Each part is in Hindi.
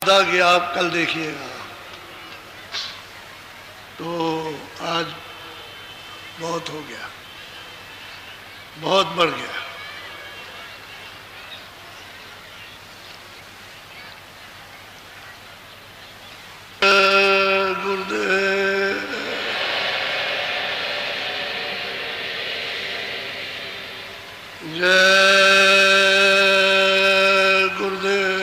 था कि आप कल देखिएगा, तो आज बहुत हो गया, बहुत बढ़ गया। गुरुदेव जय गुरुदेव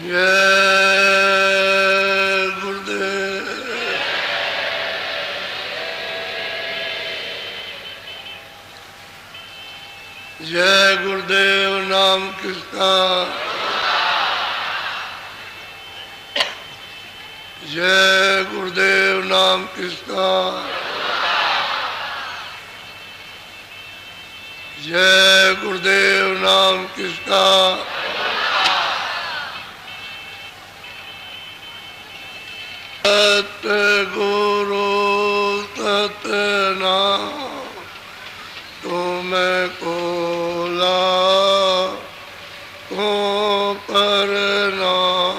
जय गुरुदेव जय गुरुदेव। नाम किसका? जय गुरुदेव। नाम किसका? जय गुरुदेव। नाम किसका? सतगुरु सतनाम तुमको लाखों प्रणाम।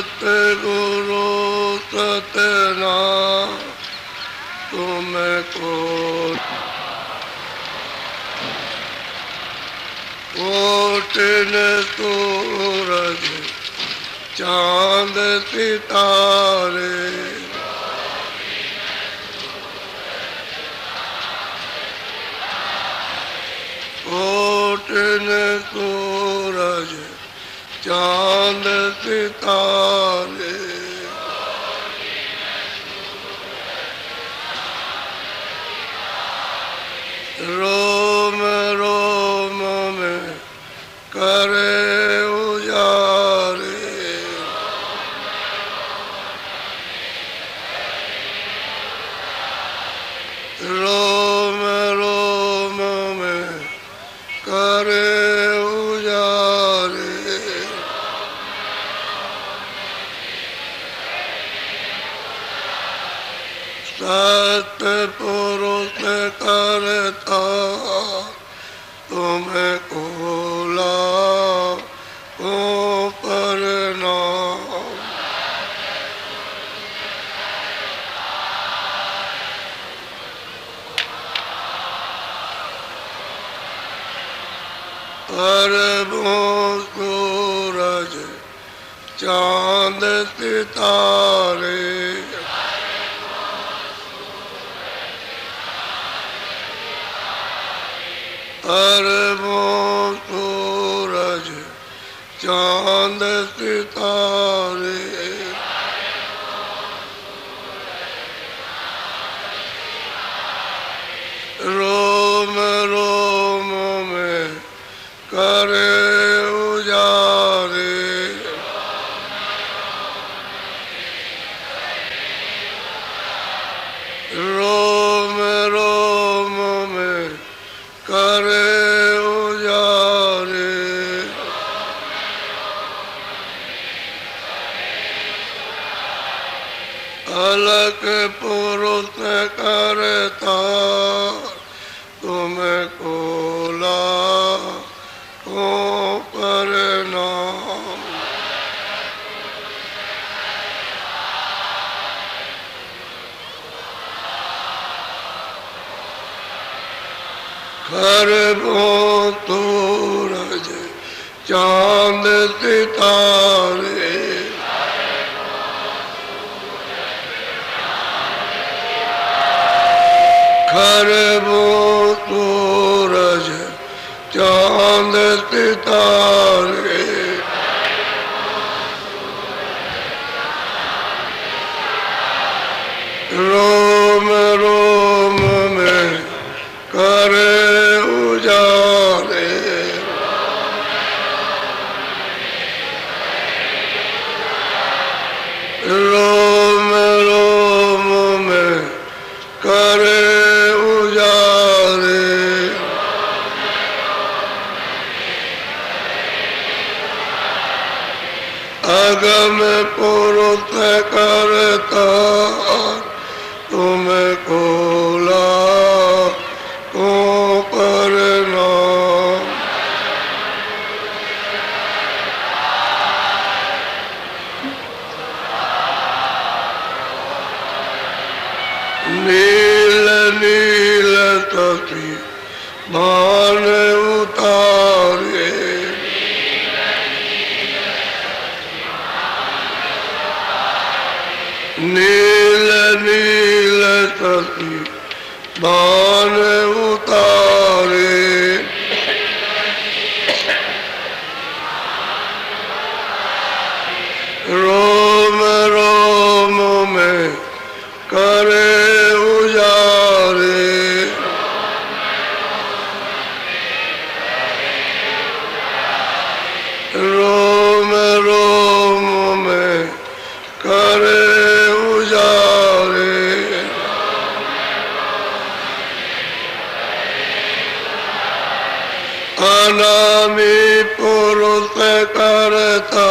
सतगुरु सतनाम तुमको कोटिन सूरज चांद सितारे कोटिन सूरज चांद सितारे रोम रोम में करे उजारे रोम रोम में करे उजारे सतपुरुष करता तुमको लाखों प्रणाम। अरबों सूरज चांद सितारे अरबों सूरज चांद सितारे रोम रोम में करे उजारे रोम रोम में करे उजारे अलग पुरुष करता तुमको लाखों प्रणाम। खरबों सूरज चांद सितारे खरबों सूरज चांद सितारे रोम रोम में करे उजारे रोम रोम में करे उजारे अगम पुरुष करता तुम खोला को करना। नील नील तसी मान उतारे। नील नील तसी मान उतारे। रोम रोम में करे उजारे। रोम रोम में करे उजारे। अनामी पुरुष करता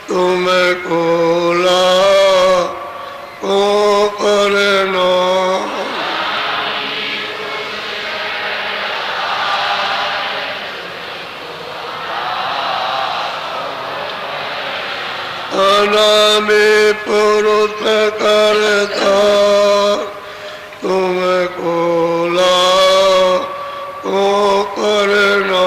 तुम खोला को करना। अनामी पुरुष करता तुम खोला को करना।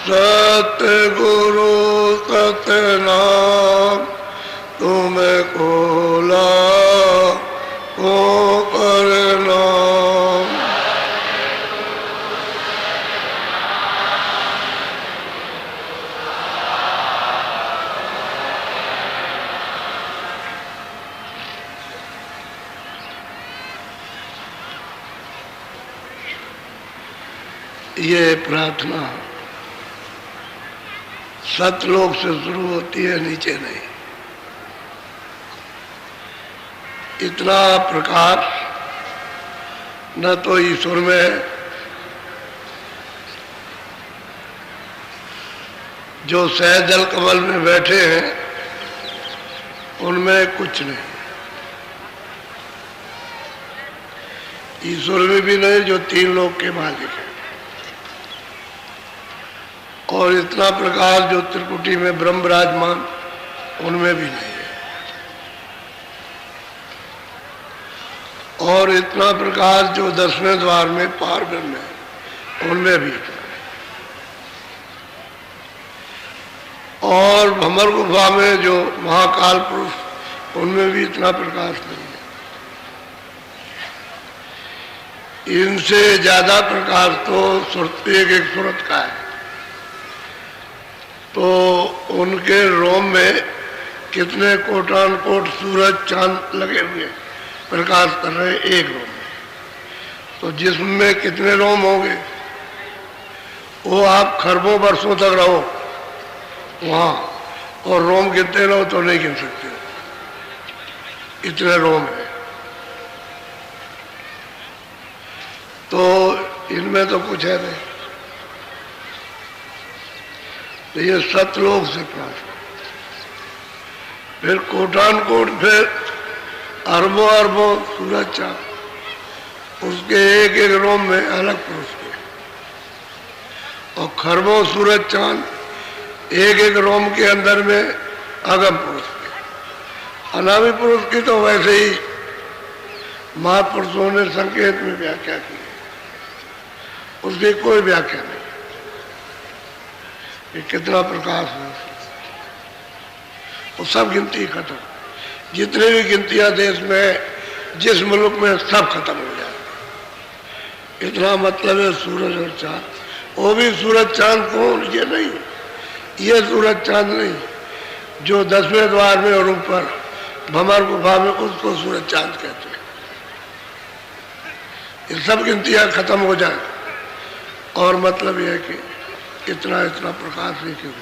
सतगुरु सतनाम तुम खोला को करना। ये प्रार्थना सतलोक से शुरू होती है, नीचे नहीं। इतना प्रकाश न तो ईश्वर में, जो सहजल कमल में बैठे हैं उनमें कुछ नहीं, ईश्वर में भी नहीं जो तीन लोक के मालिक है। और इतना प्रकाश जो त्रिकुटी में ब्रह्म विराजमान उनमें भी नहीं है। और इतना प्रकाश जो 10वें द्वार में पार ब्रह्म है उनमें भी इतना है। और भंवर गुफा में जो महाकाल पुरुष उनमें भी इतना प्रकाश नहीं है। इनसे ज्यादा प्रकाश तो एक एक सूरत का है। तो उनके रोम में कितने कोटान कोट सूरज चांद लगे हुए प्रकाश कर रहे हैं एक रोम में। तो जिस्म में कितने रोम होंगे, वो आप खरबों वर्षों तक रहो वहां, और रोम गिनते रहो तो नहीं गिन सकते, इतने रोम है। तो इनमें तो कुछ है नहीं। तो ये सतलोक से प्राप्त, फिर कोटान कोट, फिर अरबों अरबों सूरज चांद, उसके एक एक रोम में अलग पुरुष के, और खरबों सूरज चांद एक एक रोम के अंदर में अगम पुरुष के। अनामी पुरुष की तो वैसे ही महापुरुषों ने संकेत में व्याख्या की है, उसकी कोई व्याख्या नहीं। ये कितना प्रकाश है, वो सब गिनती खत्म। जितने भी गिनतियां देश में जिस मुल्क में सब खत्म हो जाए। इतना मतलब है सूरज और चांद, वो भी सूरज चांद कौन, ये नहीं, ये सूरज चांद नहीं जो 10वें द्वार में और ऊपर भंवर गुफा में, उसको सूरज चांद कहते हैं। ये सब गिनतियां खत्म हो जाए और मतलब यह है कि इतना इतना प्रकाश नहीं क्यों,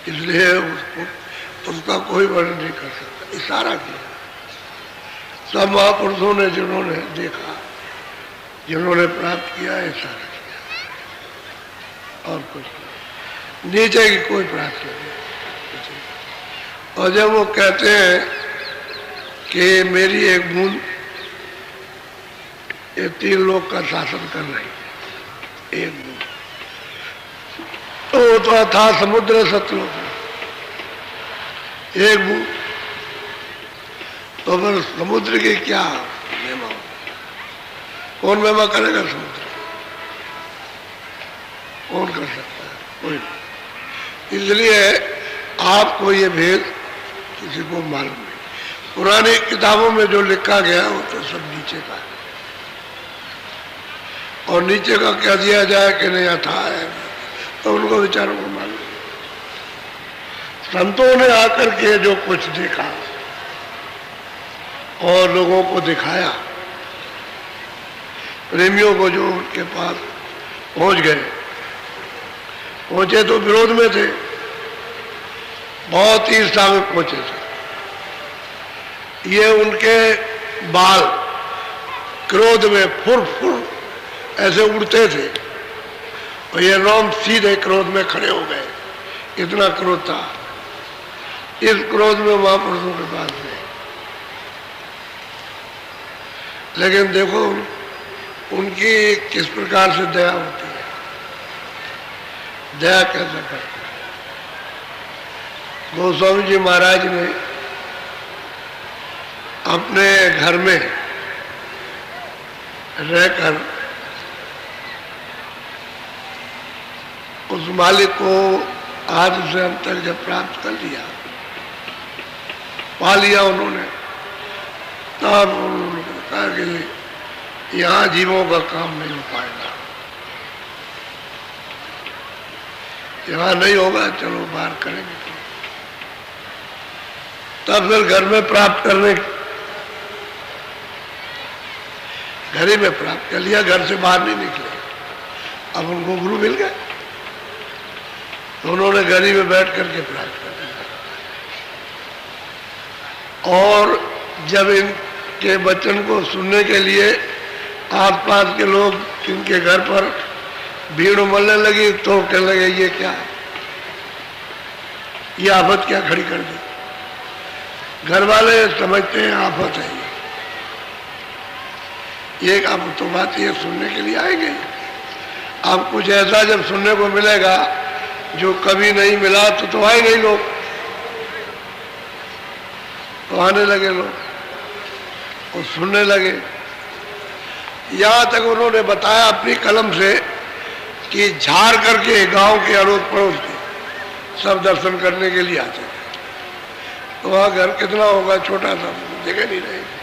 इसलिए उसको उसका कोई वर्णन नहीं कर सकता। इशारा किया सब महापुरुषों ने जिन्होंने देखा, जिन्होंने प्राप्त किया, ऐसा किया और कुछ नहीं, नीचे की कोई प्राप्ति नहीं। और जब वो कहते हैं कि मेरी एक बूंद ये 3 लोग का शासन कर रही है, एक बूंद, तो था समुद्र सतलुज, एक बूंद, तो फिर समुद्र की क्या महिमा हो? कौन महिमा करेगा समुद्र? कौन कर सकता है? कोई नहीं। इसलिए आपको ये भेद किसी को मालूम नहीं। पुरानी किताबों में जो लिखा गया वो तो सब नीचे का है, और नीचे का क्या दिया जाए कि नहीं था है, तो उनको विचारों को मालूम। संतों ने आकर के जो कुछ देखा और लोगों को दिखाया, प्रेमियों को जो उनके पास पहुंच गए, पहुंचे तो विरोध में थे, बहुत ईर्ष्या में पहुंचे थे। ये उनके बाल क्रोध में फुर फुर ऐसे उड़ते थे, और ये रोम सीधे क्रोध में खड़े हो गए, इतना क्रोध था। इस क्रोध में महापुरुषों के पास गए, लेकिन देखो उनकी किस प्रकार से दया होती है, दया कैसे करते हैं। गोस्वामी जी महाराज ने अपने घर में रहकर उस मालिक को आज से अंत तक जब प्राप्त कर लिया, पा लिया उन्होंने, तब उन्होंने कहा कि यहाँ जीवों का काम नहीं हो पाएगा, यहाँ नहीं होगा, चलो बाहर करेंगे। तब फिर घर में प्राप्त करने, घर ही में प्राप्त कर लिया, घर से बाहर नहीं निकले। अब उनको गुरु मिल गए, तो उन्होंने घर ही में बैठ करके प्राप्त कर लिया। और जब इनके वचन को सुनने के लिए आसपास के लोग इनके घर पर भीड़ उमड़ने लगी, तो कहने लगे ये क्या, ये आफत क्या खड़ी कर दी। घर वाले समझते हैं आफत है ये आप तो बात ये सुनने के लिए आएंगे। अब कुछ ऐसा जब सुनने को मिलेगा जो कभी नहीं मिला, तो आएंगे ही लोग, तो आने लगे लोग और सुनने लगे। यहाँ तक उन्होंने बताया अपनी कलम से कि झाड़ करके गांव के अड़ोस पड़ोस के सब दर्शन करने के लिए आते थे। तो वहाँ घर कितना होगा, छोटा सा, जगह नहीं रहेगी।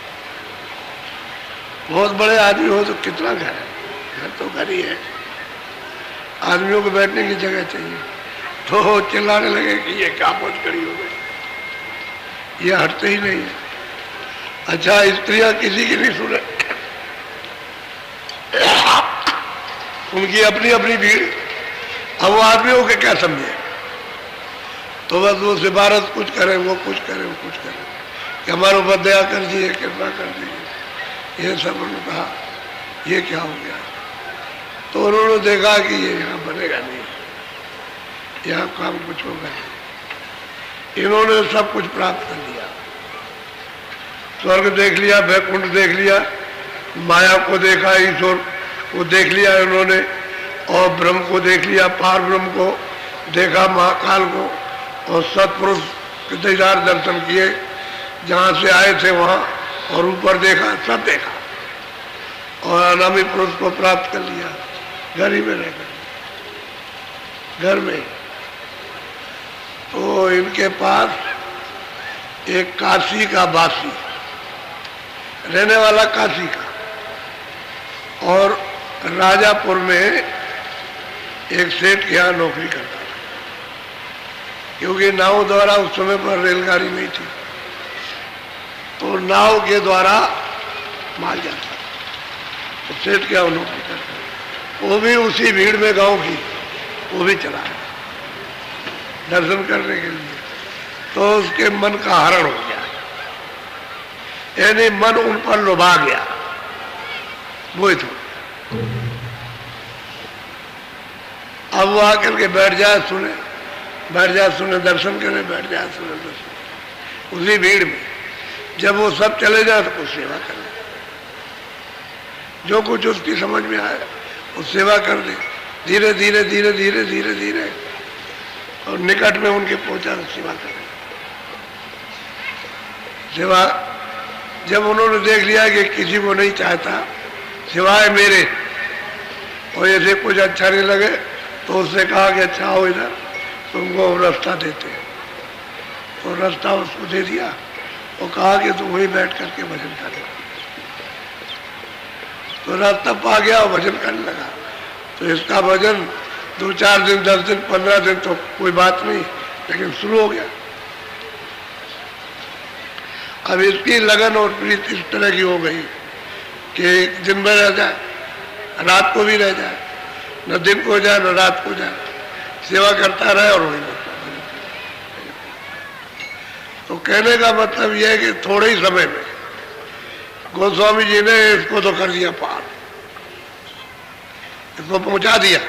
बहुत बड़े आदमी हो तो कितना घर है, घर तो घर ही है, आदमियों को बैठने की जगह चाहिए। तो चिल्लाने लगे कि ये क्या पहुंच करी हो गई, ये हटते ही नहीं है। अच्छा, स्त्रियां किसी की नहीं सुने, उनकी अपनी अपनी भीड़। अब वो आदमियों के क्या समझे, तो बस वो सिफारत कुछ करे, वो कुछ करे, वो कुछ करे कि हमारे ऊपर दया कर दीजिए, कृपा कर दीजिए। ये सब उन्होंने कहा, ये क्या हो गया। तो उन्होंने देखा कि ये यहाँ बनेगा नहीं, यहाँ काम कुछ होगा नहीं। इन्होंने सब कुछ प्राप्त कर लिया, स्वर्ग देख लिया, वैकुंठ देख लिया, माया को देखा, ईश्वर को देख लिया इन्होंने, और ब्रह्म को देख लिया, पार ब्रह्म को देखा, महाकाल को, और सतपुरुष के दीदार दर्शन किए, जहाँ से आए थे वहाँ, और ऊपर देखा, सब देखा, और अनामी पुरुष को प्राप्त कर लिया घर ही में रहकर, घर में। तो इनके पास एक काशी का वासी, रहने वाला काशी का, और राजापुर में एक सेठ के यहाँ नौकरी करता था, क्योंकि नाव द्वारा उस समय पर रेलगाड़ी नहीं थी, तो नाव के द्वारा माल जाता था। तो सेठ क्या नौकरी करता, वो भी उसी भीड़ में गांव की, वो भी चला है दर्शन करने के लिए। तो उसके मन का हरण हो गया, यानी मन उन पर लुभा गया, मोहित हो। अब वो आकर के बैठ जाए सुने, बैठ जाए सुने, दर्शन करे, बैठ जाए सुने दर्शन। उसी भीड़ में जब वो सब चले जाए तो कुछ सेवा कर ले, जो कुछ उसकी समझ में आए वो सेवा कर दे, धीरे धीरे धीरे धीरे धीरे धीरे, और निकट में उनके पहुंचा तो सेवा करे। सेवा जब उन्होंने देख लिया कि किसी को नहीं चाहता सिवाय मेरे, और ऐसे कुछ अच्छा नहीं लगे, तो उससे कहा कि अच्छा हो इधर, तुमको रास्ता देते हैं। तो रास्ता उसको दे दिया और कहा कि तुम वहीं बैठ करके भजन कर लो। तो रास्ता पा गया और भजन करने लगा। तो इसका भजन 2-4 दिन, 10 दिन, 15 दिन तो कोई बात नहीं, लेकिन शुरू हो गया। अब इसकी लगन और प्रीति इस तरह की हो गई कि दिन में रह जाए, रात को भी रह जाए, न दिन को जाए न रात को जाए, सेवा करता रहे और वही करता रहे। तो कहने का मतलब यह है कि थोड़े ही समय में गोस्वामी जी ने इसको तो कर दिया पार, इसको पहुंचा दिया।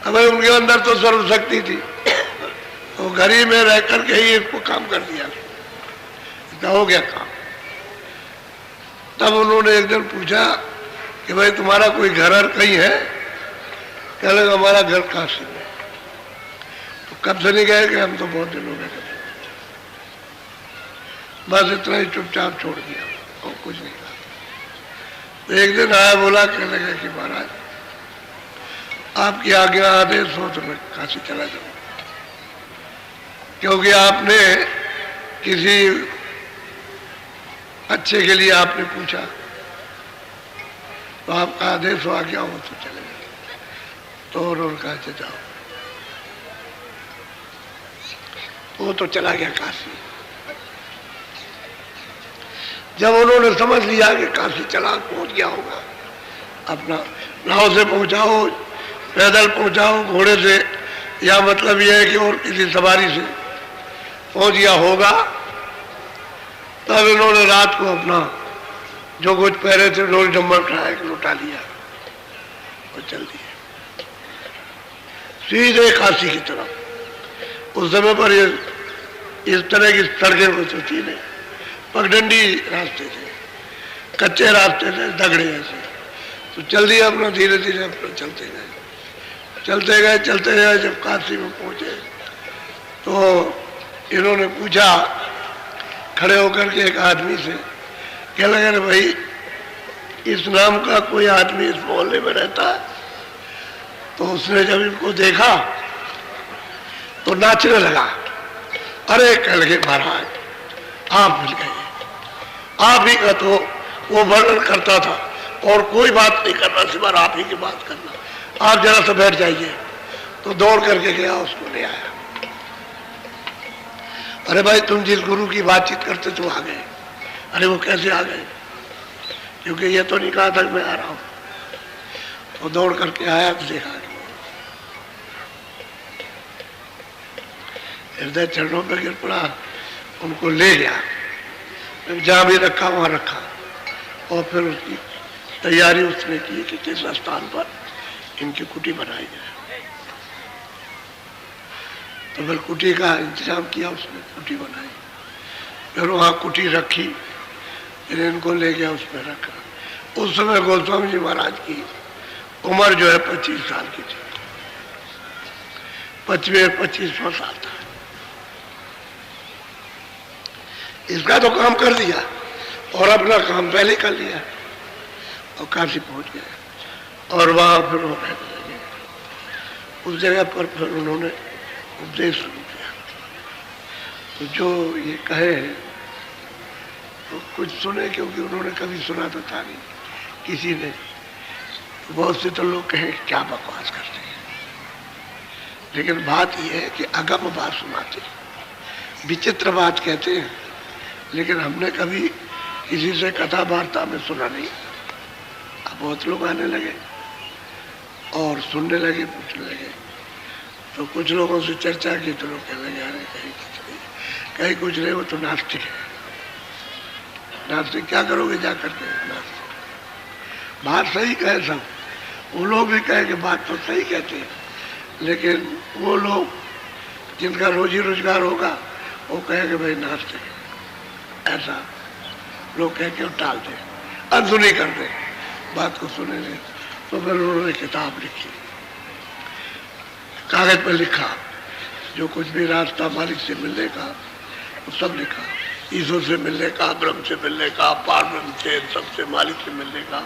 अब उनके अंदर तो सर्वशक्ति थी, तो घर ही में रह करके ही इसको काम कर दिया, इतना हो गया काम। तब उन्होंने एक दिन पूछा कि भाई तुम्हारा कोई घर कहीं है? कह लगा हमारा घर काशी में। तो कब से नहीं गए? कि हम तो बहुत दिन हो गए, बस इतना ही चुपचाप छोड़ दिया और कुछ नहीं कहा। तो एक दिन आया, बोला, कहने लगा कि महाराज आपकी आज्ञा आदेश हो तो मैं काशी चला जाऊं, क्योंकि आपने किसी अच्छे के लिए आपने पूछा, तो आपका आदेश हो, आज्ञा हो तो चले जाओ। तो उन्होंने कहा जाओ। वो तो चला गया काशी। जब उन्होंने समझ लिया कि काशी चला पहुंच गया होगा, अपना नाव से पहुंचाओ, पैदल पहुंचाओ, घोड़े से, या मतलब यह है कि और किसी सवारी से पहुंच गया होगा, तब इन्होंने रात को अपना जो कुछ पहले थे डोल डम्बर उठाया कि लुटा लिया और चल दिए सीधे काशी की तरफ। उस समय पर ये इस तरह की सड़कें होती नहीं, पगडंडी रास्ते थे, कच्चे रास्ते थे, दगड़े ऐसे। तो चल दिया अपना, धीरे धीरे अपना चलते गए, चलते गए, चलते गए। जब काशी में पहुंचे तो इन्होंने पूछा खड़े होकर के एक आदमी से, क्या लगा रे भाई इस नाम का कोई आदमी इस मोहल्ले में रहता है? तो उसने जब इनको देखा तो नाचने लगा। अरे कह लगे महाराज आप मिल गए, आप ही का तो वो वर्णन करता था और कोई बात नहीं करना, सिवाय आप ही की बात करना, आप जरा सा बैठ जाइए। तो दौड़ करके गया, उसको ले आया। अरे भाई तुम जिस गुरु की बातचीत करते तो आ गए। अरे वो कैसे आ गए? क्योंकि ये तो नहीं कहा था मैं आ रहा हूं। तो दौड़ करके आया तो देखा हृदय चरणों पर गिर पड़ा, उनको ले गया, जहां भी रखा वहां रखा, और फिर उसकी तैयारी उसने की कि किस स्थान पर इनकी कुटी बनाई जाए। तो फिर कुटी का इंतजाम किया उसने, कुटी बनाई, फिर वहां कुटी रखी, फिर इनको ले गया, उसमें रखा। उस समय गोस्वामी जी महाराज की उम्र जो है 25 साल की थी, 25वां साल था। इसका तो काम कर दिया और अपना काम पहले कर लिया और काशी पहुंच गए और वहां फिर वो रहने लगे। उस जगह पर फिर उन्होंने उपदेश शुरू किया। तो जो ये कहे तो कुछ सुने, क्योंकि उन्होंने कभी सुना तो था नहीं किसी ने। तो बहुत से तो लोग कहें क्या बकवास करते हैं, लेकिन बात यह है कि अगम बात सुनाते, विचित्र बात कहते हैं, लेकिन हमने कभी किसी से कथा वार्ता में सुना नहीं। अब बहुत लोग आने लगे और सुनने लगे, पूछने लगे। तो कुछ लोगों से चर्चा की तो लोग कहने लगे अरे कहीं कुछ नहीं, वो तो नास्तिक है। नास्तिक क्या करोगे जा करके? नास्तिक। बात सही कहे सब, वो लोग भी कहे कि बात तो सही कहते हैं, लेकिन वो लोग जिनका रोजी रोजगार होगा वो कहेंगे भाई नास्तिक, ऐसा लोग कह के टाल दे, अनसुनी कर दे, बात को सुने नहीं। तो फिर उन्होंने किताब लिखी, कागज पर लिखा, जो कुछ भी रास्ता मालिक से मिलने का वो सब लिखा, ईश्वर से मिलने का, ब्रह्म से मिलने का, पार ब्रह्म से, सबसे मालिक से मिलने का,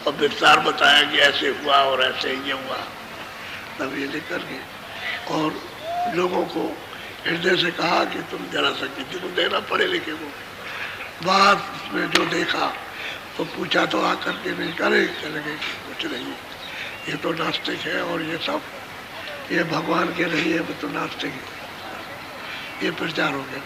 और विस्तार बताया कि ऐसे हुआ और ऐसे ये हुआ। तब ये लिख करके और लोगों को हृदय से कहा कि तुम जरा सा किसी को देना, पढ़े लिखे को। बात में जो देखा तो पूछा तो आकर के नहीं करे, चले गए कुछ नहीं, ये तो नास्तिक है, और ये सब ये भगवान के नहीं है, वो तो नास्तिक है। ये प्रचार हो गया।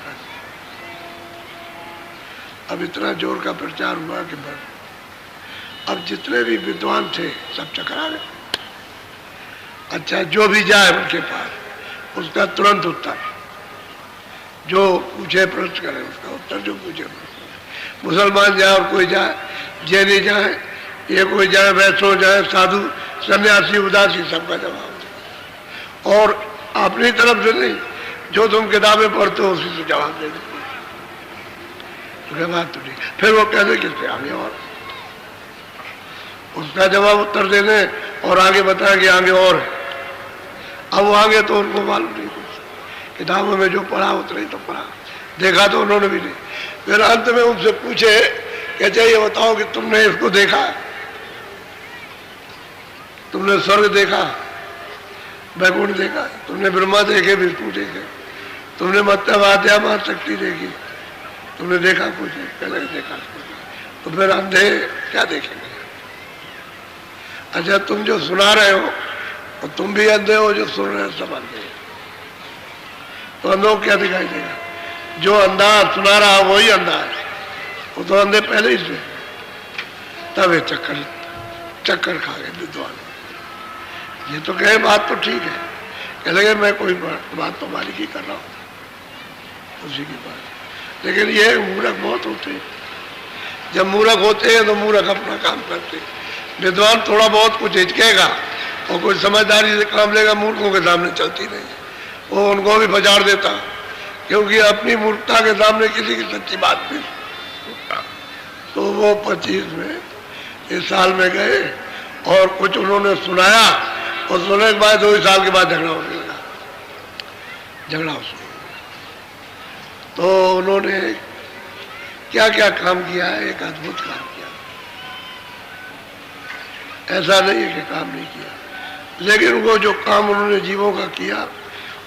अब इतना जोर का प्रचार हुआ कि बस अब जितने भी विद्वान थे सब चकरा गए। अच्छा, जो भी जाए उनके पास उसका तुरंत उत्तर, जो पूछे प्रश्न करे उसका उत्तर, जो पूछे प्रश्न। मुसलमान जाए और कोई जाए, जैनी जाए, ये कोई जाए, वैष्णव जाए, साधु सन्यासी उदासी, सबका जवाब। और अपनी तरफ से नहीं, जो तुम किताबें पढ़ते हो उसी से जवाब दे दो। बात तो नहीं। फिर वो कहते किससे आगे, और उसका जवाब उत्तर देने और आगे बताया कि आगे और है। अब वो आगे तो उनको मालूम नहीं कुछ, किताबों में जो पढ़ा उतना ही तो पढ़ा, देखा तो उन्होंने भी नहीं। फिर अंत में उनसे पूछे कि अच्छा ये बताओ कि तुमने इसको देखा, तुमने स्वर्ग देखा, वैकुंठ देखा, तुमने ब्रह्मा देखे, विष्णु देखे, तुमने मत्स्यवाद्या शक्ति देखी, तुमने देखा कुछ? पहले देखा। तो फिर अंधे क्या देखेंगे? अच्छा, तुम जो सुना रहे हो और तुम भी अंधे हो, जो सुन रहे हो सब अंधे हैं, तो अंधों को क्या दिखाई देगा? जो अंधा सुना रहा वही अंधा है, वो तो अंधे पहले ही से। तब ये चक्कर खा गए विद्वान। ये तो कहे बात तो ठीक है, कह लगे मैं कोई बात तो मालिक ही कर रहा हूँ, उसी की बात। लेकिन ये मूर्ख बहुत होते हैं। जब मूर्ख होते हैं तो मूर्ख अपना काम करते हैं। विद्वान थोड़ा बहुत कुछ हिचकेगा और कोई समझदारी से काम लेगा, मूर्खों के सामने चलती नहीं, वो उनको भी बजाड़ देता, क्योंकि अपनी मूर्खता के सामने किसी की सच्ची बात नहीं। तो वो 25 में इस साल में गए और कुछ उन्होंने सुनाया, और सुनने के बाद 2 साल के बाद झगड़ा होने लगा, झगड़ा हो। तो उन्होंने क्या क्या काम किया है, एक अद्भुत काम किया। ऐसा नहीं है कि काम नहीं किया, लेकिन वो जो काम उन्होंने जीवों का किया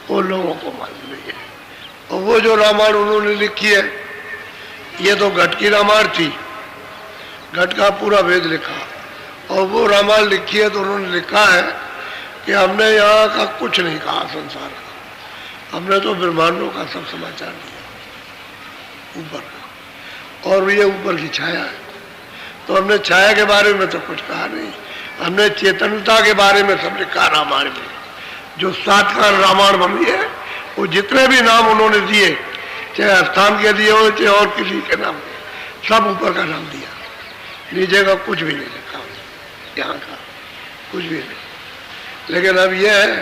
वो लोगों को मालूम नहीं है। और वो जो रामायण उन्होंने लिखी है, ये तो घट की रामायण थी, घट का पूरा वेद लिखा, और वो रामायण लिखी है तो उन्होंने लिखा है कि हमने यहाँ का कुछ नहीं कहा संसार का, हमने तो ब्रह्मांडों का सब समाचार दिया ऊपर का, और ये ऊपर की छाया है। तो हमने छाया के बारे में तो कुछ कहा नहीं, हमने चेतनता के बारे में सब लिखा रामायण में। जो 7 कांड रामायण बनी है, वो जितने भी नाम उन्होंने दिए, चाहे स्थान के दिए हो चाहे और किसी के नाम, सब ऊपर का नाम दिया, नीचे का कुछ भी नहीं लिखा, यहाँ का कुछ भी नहीं। लेकिन अब यह है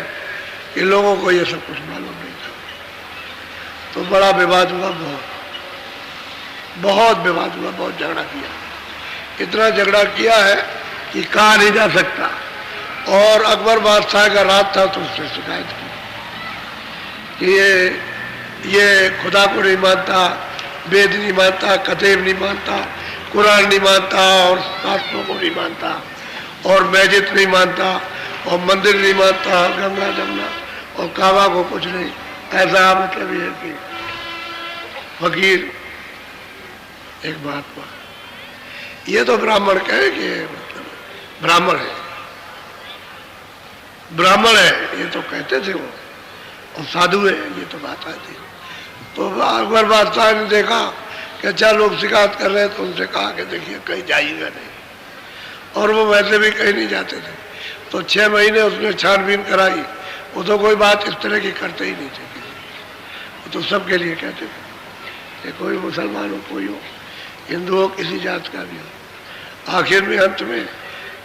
कि लोगों को ये सब कुछ मालूम नहीं था, तो बड़ा विवाद हुआ, बहुत विवाद हुआ, बहुत झगड़ा किया। इतना झगड़ा किया है कि कहा नहीं जा सकता। और अकबर बादशाह का राज था तो उससे शिकायत की कि ये खुदा को नहीं मानता, वेद नहीं मानता, कतेब नहीं मानता, कुरान नहीं मानता, और शास्त्रों को नहीं मानता, और मस्जिद नहीं मानता, और मंदिर नहीं मानता, गंगा जमुना और काबा को कुछ नहीं। ऐसा मतलब ये कि फकीर एक महात्मा, ये तो ब्राह्मण कहे कि मतलब ब्राह्मण है, ब्राह्मण है, ये तो कहते थे वो, और साधु है, ये तो बात आती। तो अकबर बादशाह ने देखा कि अच्छा लोग शिकायत कर रहे हैं, तो उनसे कहा कि देखिए कहीं जाइएगा नहीं, और वो वैसे भी कहीं नहीं जाते थे। तो 6 महीने उसने छानबीन कराई, वो तो कोई बात इस तरह की करते ही नहीं थे, वो तो सबके लिए कहते थे कि कोई मुसलमान हो, कोई हो, हिंदू हो किसी जात का भी हो, आखिर में अंत में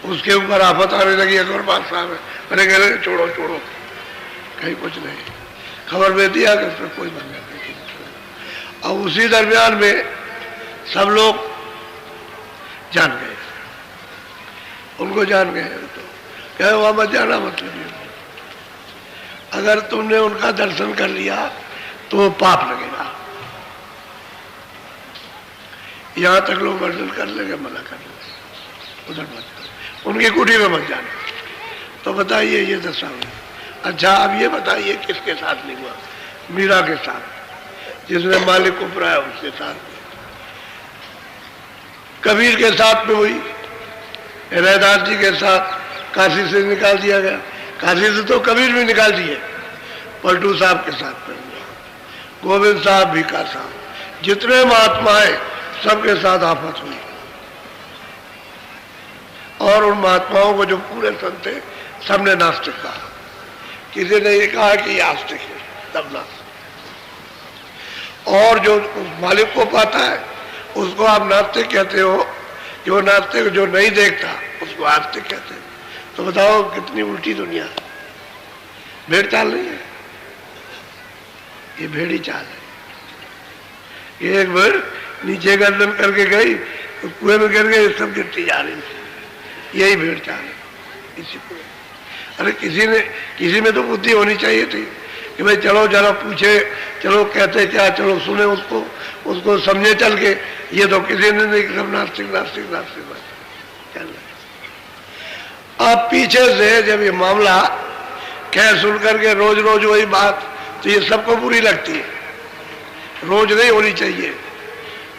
उसके ऊपर आफत आने लगी। अकबर बादशाह में मैंने कह रहे छोड़ो छोड़ो, कहीं कुछ नहीं, खबर दे दिया कि उसमें कोई बंधन नहीं। और उसी दरमियान में सब लोग जान गए, उनको जान गए। तो कहे वहां मत जाना, मतलब ये अगर तुमने उनका दर्शन कर लिया तो वो पाप लगेगा। यहां तक लोग वर्जन कर लेंगे, मना कर लेंगे, उधर मत जाओ, उनकी कुटी में मत जाना। तो बताइए ये दशा हुई। अच्छा अब ये बताइए किसके साथ नहीं हुआ? मीरा के साथ, जिसने मालिक को पुराया उसके साथ। कबीर के साथ में हुई, रैदास जी के साथ काशी से निकाल दिया गया, काशी से तो कबीर भी निकाल दिए। पलटू साहब के साथ में हुआ, गोविंद साहब, भीखा साहब, जितने महात्माएं सबके साथ आफत हुई। और उन महात्माओं को जो पूरे संत थे सबने नास्तिक कहा। किसी ने ये कहा कि ये आस्तिक है, तब नास्तिक। और जो मालिक को पाता है उसको आप नास्तिक कहते हो, कि वो नास्तिक जो नहीं देखता उसको आस्तिक कहते हैं। तो बताओ कितनी उल्टी दुनिया। भेड़ चाल नहीं है, ये भेड़ी चाल है। ये एक बार नीचे गर्दन करके गई तो कुएं में गिर गई, सब गिरती जा रही थी। यही भेड़ चाल है इसी को। अरे किसी में तो बुद्धि होनी चाहिए थी कि भाई चलो जरा पूछे, चलो कहते क्या, चलो सुने उसको समझे चल के। ये तो किसी ने नहीं, सब नास्तिक नास्तिक नास्तिक चल रहा। अब पीछे से जब ये मामला कह सुन करके रोज रोज वही बात, तो ये सबको बुरी लगती है। रोज नहीं होनी चाहिए,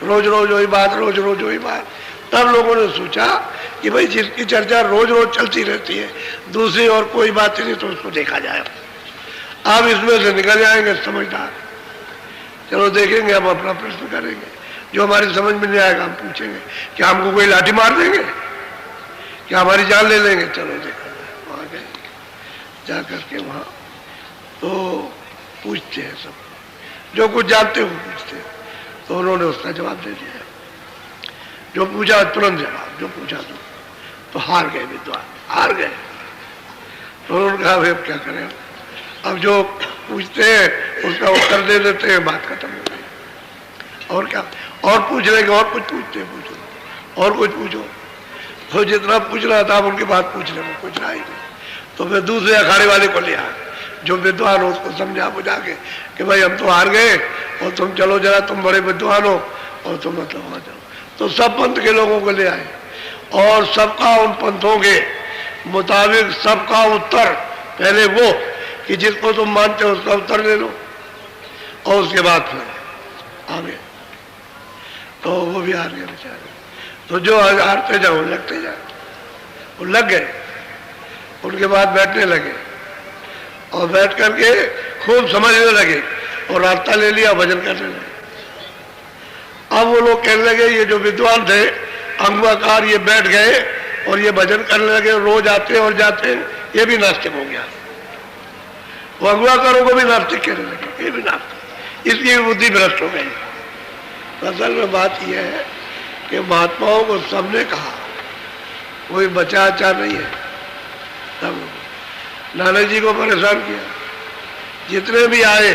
रोज रोज वही बात, रोज रोज वही बात। तब लोगों ने सोचा कि भाई जिसकी चर्चा रोज रोज चलती रहती है, दूसरी और कोई बात नहीं, तो उसको देखा जाए। अब इसमें से निकल जाएंगे समझदार। चलो देखेंगे, हम अपना प्रश्न करेंगे, जो हमारी समझ में नहीं आएगा हम पूछेंगे। क्या हमको कोई लाठी मार देंगे? क्या हमारी जान ले लेंगे? चलो देखा जाए। वहां गए, जा करके वहां तो पूछते हैं सब, जो कुछ जानते हो पूछते हैं। तो उन्होंने उसका जवाब दे दिया, जो पूछा तुरंत जवाब, जो पूछा तो हार गए विद्वान, हार गए। तो उन्होंने कहा भाई अब क्या करें, अब जो पूछते हैं उसका उत्तर दे देते हैं, बात खत्म हो गई। और क्या, और पूछ लेंगे, और कुछ पूछते हैं, पूछो और कुछ पूछो। तो जितना पूछ रहा था उनकी बात पूछने में कुछ रहा ही नहीं। तो फिर दूसरे अखाड़े वाले को ले आए, जो विद्वान हो उसको समझा बुझा के कि भाई हम तो हार गए और तुम चलो जरा, तुम बड़े विद्वान हो और तुम मतलब वहां चलो। तो सब पंथ के लोगों को ले आए और सबका उन पंथों के मुताबिक सबका उत्तर पहले वो कि जिसको तुम मानते हो उसका उत्तर ले लो, और उसके बाद फिर आगे। तो वो भी हार गए बेचारे। तो जो हारते जाओ लगते जाए, वो लग गए। उनके बाद बैठने लगे और बैठ करके खूब समझने लगे और रास्ता ले लिया, भजन करने लगे। अब वो लोग कहने लगे, ये जो विद्वान थे अंगवाकार, ये बैठ गए और ये भजन करने लगे, रोज आते और जाते, ये भी नास्तिक हो गया। वो अंगवाकारों को भी नास्तिक कहने लगे, ये भी नास्तिक, इसकी बुद्धि भ्रष्ट हो गई। असल में बात यह है कि महात्माओं को सबने कहा, कोई बचा अच्छा नहीं है। सब नानक जी को परेशान किया, जितने भी आए,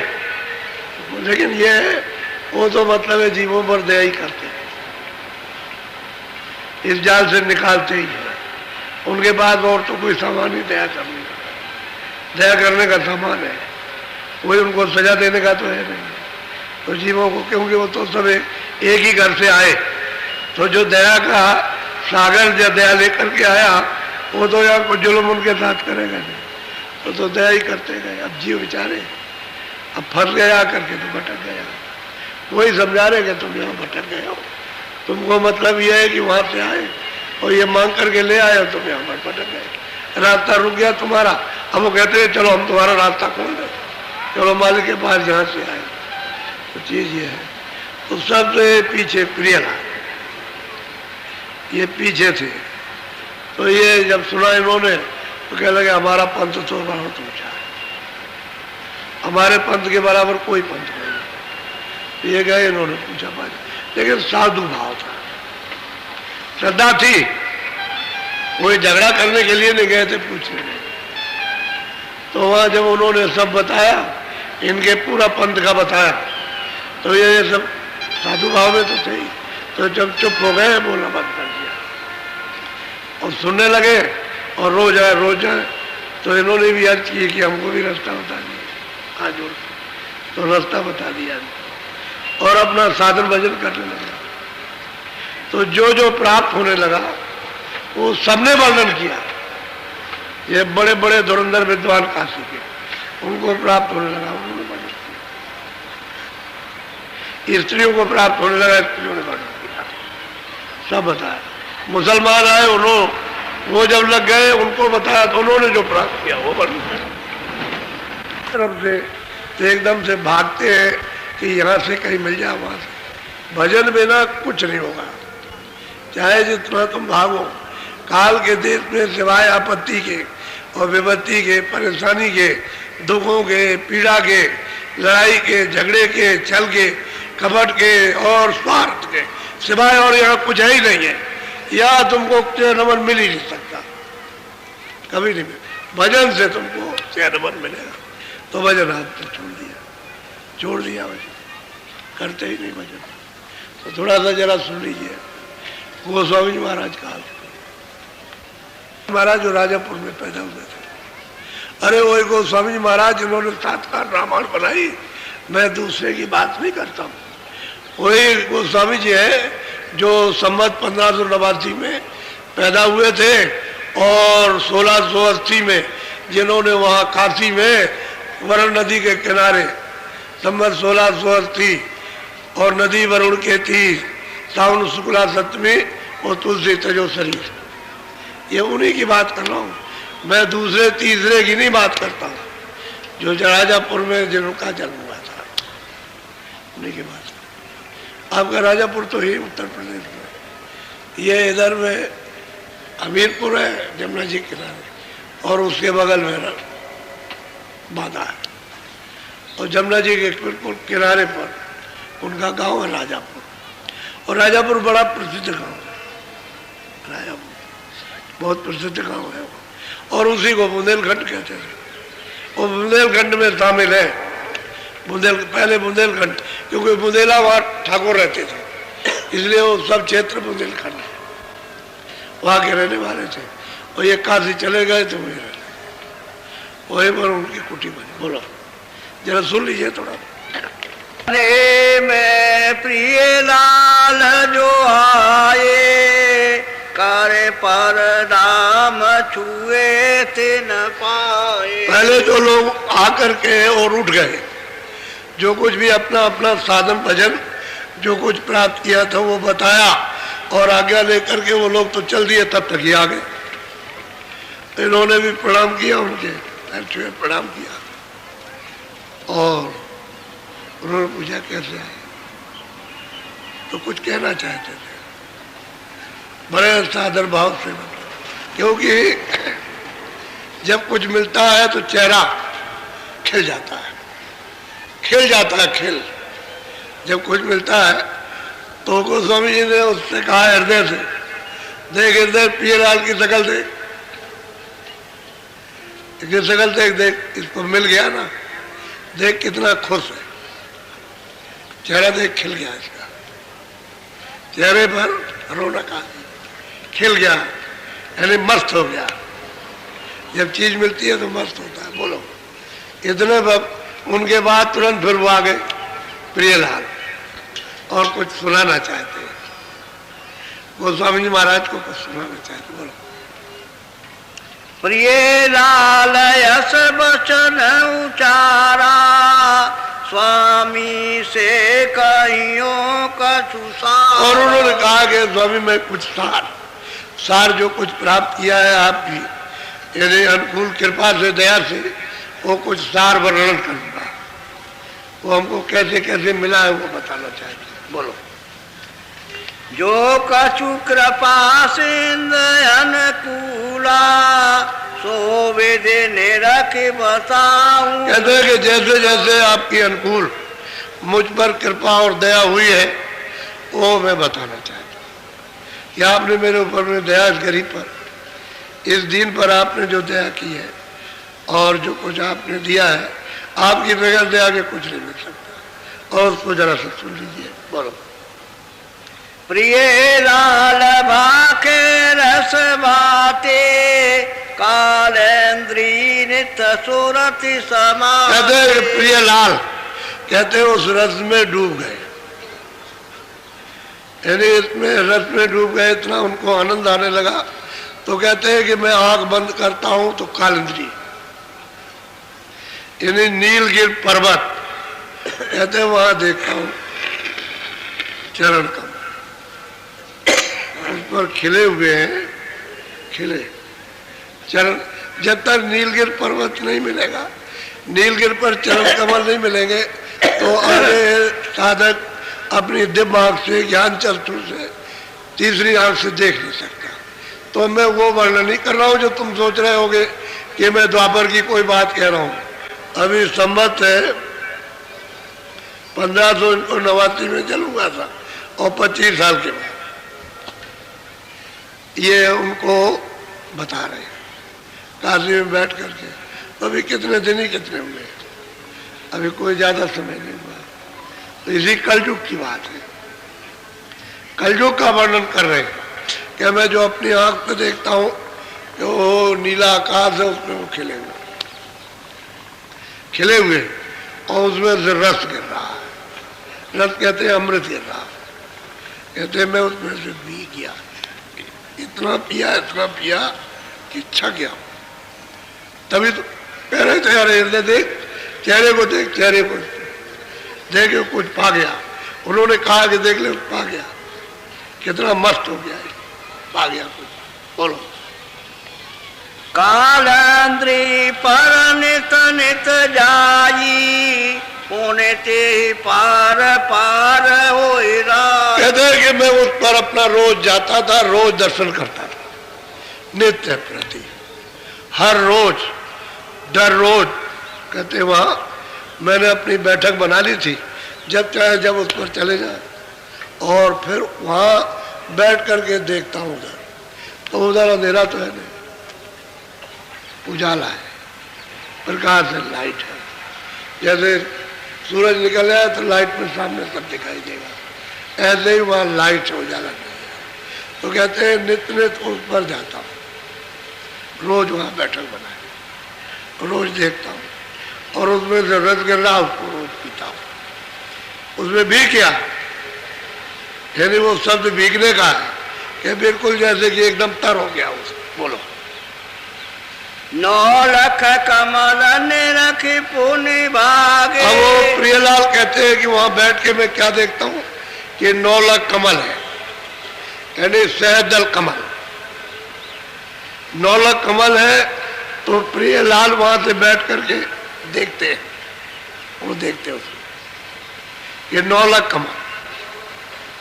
लेकिन ये है वो तो मतलब है जीवों पर दया ही करते हैं, इस जाल से निकालते ही है। उनके बाद और तो कोई सामान ही दया करने का, दया करने का सामान है, कोई उनको सजा देने का तो है नहीं। तो जीवों को, क्योंकि वो तो सब एक ही घर से आए, तो जो दया का सागर जो दया लेकर के आया, वो तो यार कुछ जुल्म उनके साथ करेगा नहीं, तो दया ही करते गए। अब जीव बेचारे अब फंस गया करके तो भटक गया। वही समझा रहे कि तुम यहाँ भटक गए हो, तुमको मतलब ये है कि वहां से आए और ये मांग करके ले आए हो, तुम यहाँ पर भटक गए, रास्ता रुक गया तुम्हारा। अब वो कहते हैं चलो हम तुम्हारा रास्ता खोल दें, चलो मालिक के पास जहाँ से आए। तो चीज ये है। तो सबसे पीछे प्रियलाल, ये पीछे थे। तो ये जब सुना इन्होंने तो कह लगे हमारा पंथ तो बहुत ऊंचा है, हमारे पंथ के बराबर कोई पंथ नहीं। ये गए, इन्होंने पूछा पाया, लेकिन साधु भाव था। श्रद्धा थी, कोई झगड़ा करने के लिए नहीं गए थे पूछने। तो वहां जब उन्होंने सब बताया, इनके पूरा पंथ का बताया, तो ये सब साधु भाव में तो थे, तो जब चुप हो गए बोलना बंद कर दिया और सुनने लगे और रोज आए। तो इन्होंने भी अर्ज की कि हमको भी रास्ता बता दिया, आज तो रास्ता बता दिया और अपना साधन भजन करने लगे। तो जो जो प्राप्त होने लगा वो सबने वर्णन किया। ये बड़े बड़े धुरंधर विद्वान काशी के, उनको प्राप्त होने लगा, उन्होंने वर्णन किया। स्त्रियों को प्राप्त होने लगा, स्त्रियों ने वर्णन किया, सब बताया। मुसलमान आए, उन्होंने वो जब लग गए उनको बताया, तो उन्होंने जो प्राप्त किया वो वर्णन किया। तरफ से तो एकदम से भागते हैं कि यहाँ से कहीं मिल जाए, वहां से। भजन बिना कुछ नहीं होगा, चाहे जितना तुम भागो। काल के देश में सिवाय आपत्ति के और विपत्ति के, परेशानी के, दुखों के, पीड़ा के, लड़ाई के, झगड़े के, छल के, कपट के और स्वार्थ के सिवाय और यहाँ कुछ है ही नहीं है। यहाँ तुमको चैन मिल ही नहीं सकता, कभी नहीं मिले। भजन से तुमको चैन मिलेगा। तो भजन आपने छोड़ दिया भजन, करते ही नहीं भजन। तो थोड़ा सा जरा सुन लीजिए गोस्वामी जी महाराज का। महाराज जो राजापुर में पैदा हुए थे, अरे वो गोस्वामी जी महाराज जिन्होंने सातकार रामायण बनाई, मैं दूसरे की बात नहीं करता हूँ। वही गोस्वामी जी है जो संवत 1589 में पैदा हुए थे और 1680 में जिन्होंने वहाँ काशी में वरुण नदी के किनारे संवत 1680 और नदी वरुण के थी, सावन शुक्ला सप्तमी और तुलसी तजो शरीर। ये उन्हीं की बात कर रहा हूँ, मैं दूसरे तीसरे की नहीं बात करता हूँ। जो राजापुर में जिनका जन्म हुआ था, उन्हीं की बात। आपका राजापुर तो ही उत्तर प्रदेश में, ये इधर में हमीरपुर है जमुना जी किनारे, और उसके बगल में बांदा है, और जमुना जी के बिल्कुल किनारे पर उनका गांव है राजापुर। और राजापुर बड़ा प्रसिद्ध गांव है, राजापुर बहुत प्रसिद्ध गांव है, और उसी को बुंदेलखंड कहते थे। वो बुंदेलखंड में शामिल है, पहले बुंदेलखंड, क्योंकि बुंदेला वहाँ ठाकुर रहते थे, इसलिए वो सब क्षेत्र बुंदेलखंड है, वहाँ के रहने वाले थे। और ये काशी चले गए तो वहीं पर उनकी कुटी बनी। बोलो जरा सुन लीजिए थोड़ा। अरे मैं प्रिय लाल जो आए, करे पर नाम छुए थे न पाए। पहले जो लोग आकर के और उठ गए, जो कुछ भी अपना अपना साधन भजन जो कुछ प्राप्त किया था वो बताया और आज्ञा लेकर के वो लोग तो चल दिए, तब तक ही आ गए। इन्होंने भी प्रणाम किया, उनके पैर छुए प्रणाम किया और उन्होंने पूछा कैसे आए, तो कुछ कहना चाहते थे बड़े सादर भाव से, क्योंकि जब कुछ मिलता है तो चेहरा खिल जाता है, खिल। जब कुछ मिलता है तो गोस्वामी जी ने उससे कहा हृदय से, देख हृदय पियलाल की शकल देख, इसकी शकल देख, इसको मिल गया ना, देख कितना खुश है, चेहरा देख खिल गया, इसका चेहरे पर रौनक आ गई, खिल गया, यानी मस्त हो गया। जब चीज मिलती है तो मस्त होता है। बोलो इतने उनके बाद तुरंत फिर वो आ गए प्रियलाल और कुछ सुनाना चाहते हैं, गोस्वामी जी महाराज को कुछ सुनाना चाहते। बोलो। प्रियलाल यश बचन उचारा, स्वामी से कहियो कछु सार। और उन्होंने कहा कि स्वामी मैं कुछ सार जो कुछ प्राप्त किया है आपकी यदि अनुकूल कृपा से दया से, वो कुछ सार वर्णन करूंगा, वो हमको कैसे कैसे मिला है वो बताना चाहते। बोलो। जो कछु कृपा सिंध अनुकूला, सो वेदे निरख बताऊं। कहते हैं कि जैसे जैसे आपकी अनुकूल मुझ पर कृपा और दया हुई है वो मैं बताना चाहता हूँ। कि आपने मेरे ऊपर में दया, इस गरीब पर, इस दीन पर आपने जो दया की है और जो कुछ आपने दिया है, आपकी बगैर दया के कुछ नहीं मिल सकता। और उसको जरा सा सुन लीजिए, बोलो। प्रिय लाल भाके रस बाते कालेंद्री नित सुरति समा। कहते हैं प्रिय लाल, कहते हैं उस रस में डूब गए, यानी इसमें रस में डूब गए, इतना उनको आनंद आने लगा। तो कहते हैं कि मैं आंख बंद करता हूं तो कालिंद्री, यानी नीलगिर पर्वत, कहते हैं वहां देखता हूं चरण कमल, उस पर खिले हुए हैं, खिले चरण। जब तक नीलगिर पर्वत नहीं मिलेगा, नीलगिर पर चरण कमल नहीं मिलेंगे, तो आगे साधक अपनी दिव्य आंख से, ज्ञान चक्षु से, तीसरी आंख से देख नहीं सकता। तो मैं वो वर्णन नहीं कर रहा हूं जो तुम सोच रहे होगे कि मैं द्वापर की कोई बात कह रहा हूं। अभी संवत है 1589 में जल हुआ था, और 25 साल के बाद ये उनको बता रहे हैं काशी में बैठ करके। तो अभी कितने दिन ही कितने हुए, अभी कोई ज्यादा समय नहीं हुआ। तो इसी कलयुग की बात है, कलयुग का वर्णन कर रहे हैं कि मैं जो अपनी आंख पे देखता हूं कि वो नीला आकाश है, उसमें वो खिले हुए, खिले हुए, और उसमें से रस गिर रहा है। रस कहते हैं अमृत गिर रहा, कहते हैं मैं उसमें से पी गया, इतना पिया कि छक गया। तभी तो कह रहे थे अरे हृदय देख, चेहरे को देख, चेहरे को देख, कुछ पा गया। उन्होंने कहा कि देख ले, पा गया, कितना मस्त हो गया, पा गया कुछ। बोलो। कालेंद्री पर नित नित जाई, पुण्य ते पार पार होई राय। कहते हैं कि मैं उस पर अपना रोज जाता था, रोज दर्शन करता था, नित्य प्रति, हर रोज, दर रोज। कहते वहां मैंने अपनी बैठक बना ली थी, जब चाहे जब उस पर चले जाए, और फिर वहां बैठ करके देखता हूं उधर, तो उधर अंधेरा तो है नहीं, उजाला है, प्रकाश है, लाइट है। जैसे सूरज निकल जाए तो लाइट में सामने सब दिखाई देगा, ऐसे ही वहां लाइट है, उजाला नहीं है। तो कहते हैं नित्य नित्य उस पर जाता हूँ, रोज वहां बैठक बनाए, रोज देखता हूँ, और उसमें से रस गिर रहा, उसको रोज पीता हूँ। उसमें भी क्या, यानी वो शब्द भीगने का है कि बिल्कुल जैसे कि एकदम तर हो गया उस। बोलो। 9 लाख कमल निरख पुण्य भागे। अब वो प्रियलाल कहते हैं कि वहां बैठ के मैं क्या देखता हूं कि 9 लाख कमल है, यानी सहदल कमल, 9 लाख कमल है। तो प्रियलाल वहां से बैठ करके देखते हैं, वो देखते हैं उसको, ये 9 लाख कमल,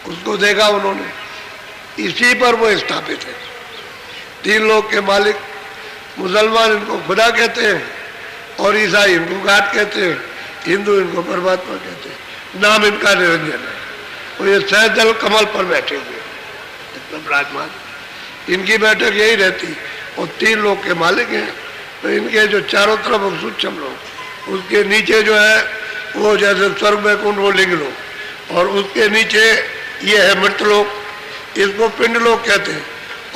उसको देखा उन्होंने, इसी पर वो स्थापित है। 3 लोक के मालिक, मुसलमान इनको खुदा कहते हैं, और ईसाई इनको गाड कहते हैं, हिंदू इनको परमात्मा कहते हैं, नाम इनका निरंजन है। और ये सहजल कमल पर बैठे हुए एकदम विराजमान, इनकी बैठक यही रहती। और 3 लोक के मालिक हैं, तो इनके जो चारों तरफ सूक्ष्म लोग, उसके नीचे जो है वो जैसे स्वर्ग में कुंड, वो लिंग लोक, और उसके नीचे ये है मृत लोक, इसको पिंड लोक कहते हैं,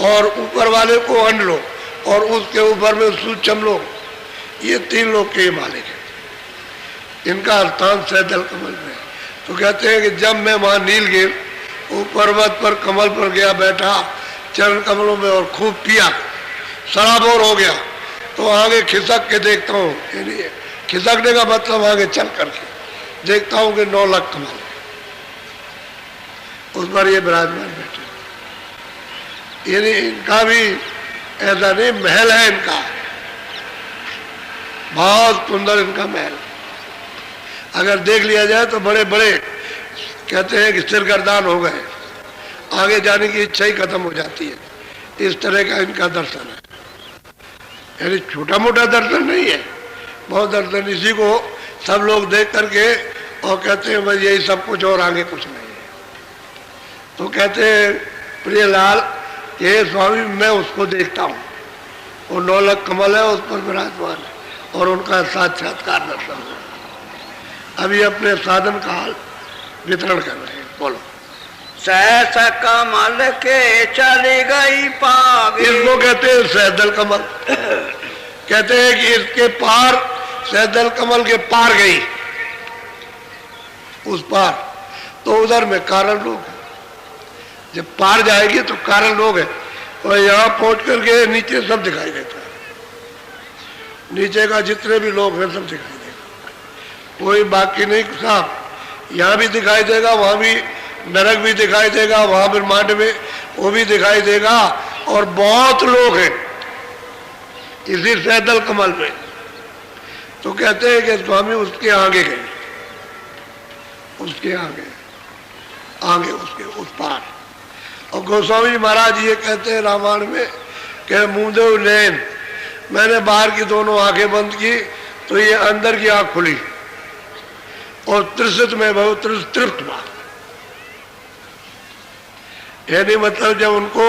और ऊपर वाले को अंड लोक, और उसके ऊपर में सूक्ष्म लोक, ये 3 लोक के मालिक हैं। इनका स्थान सहजल कमल में। तो कहते हैं कि जब मैं वहां नीलगिर वो पर्वत पर कमल पर गया, बैठा चरण कमलों में, और खूब पिया, सराबोर हो गया, तो आगे खिसक के देखता हूँ, यानी खिसकने का मतलब आगे चल करके देखता हूँ कि 9 लाख कमल, उस पर ये विराजमान बैठे। यानी इनका भी ऐसा नहीं, महल है इनका, बहुत सुंदर इनका महल। अगर देख लिया जाए तो बड़े बड़े कहते हैं कि सिर गर्दान हो गए, आगे जाने की इच्छा ही खत्म हो जाती है। इस तरह का इनका दर्शन है, यानी छोटा मोटा दर्शन नहीं है, बहुत दर्शन। इसी को सब लोग देख करके और कहते हैं बस यही सब कुछ और आगे कुछ नहीं है। तो कहते हैं प्रियलाल के स्वामी मैं उसको देखता हूँ, वो नौलख कमल है उस पर विराजमान है और उनका साक्षात्कार दर्शन हो। अभी अपने साधन का हाल वितरण कर रहे हैं। बोलो। सहस कमल के चली गई पाग, इसको कहते हैं सहदल कमल। कहते हैं कि इसके पार, सहदल कमल के पार गई, उस पार। तो उधर में कारण लोग है, जब पार जाएगी तो कारण लोग है, और यहाँ पहुंच करके नीचे सब दिखाई देता है। नीचे का जितने भी लोग हैं सब दिखाई देगा, कोई बाकी नहीं साहब। यहाँ भी दिखाई देगा, वहां भी नरक भी दिखाई देगा, वहां ब्रह्मांड में वो भी दिखाई देगा, और बहुत लोग हैं इसी सहदल कमल में। तो कहते हैं कि स्वामी उसके आगे गए, उसके आगे आगे उसके उस पार। और गोस्वामी जी महाराज ये कहते हैं रामायण में कि मुंदो नैन, मैंने बाहर की दोनों आंखें बंद की तो ये अंदर की आंख खुली, और त्रिशत में बहुत तृप्त हुआ। यानी मतलब जब उनको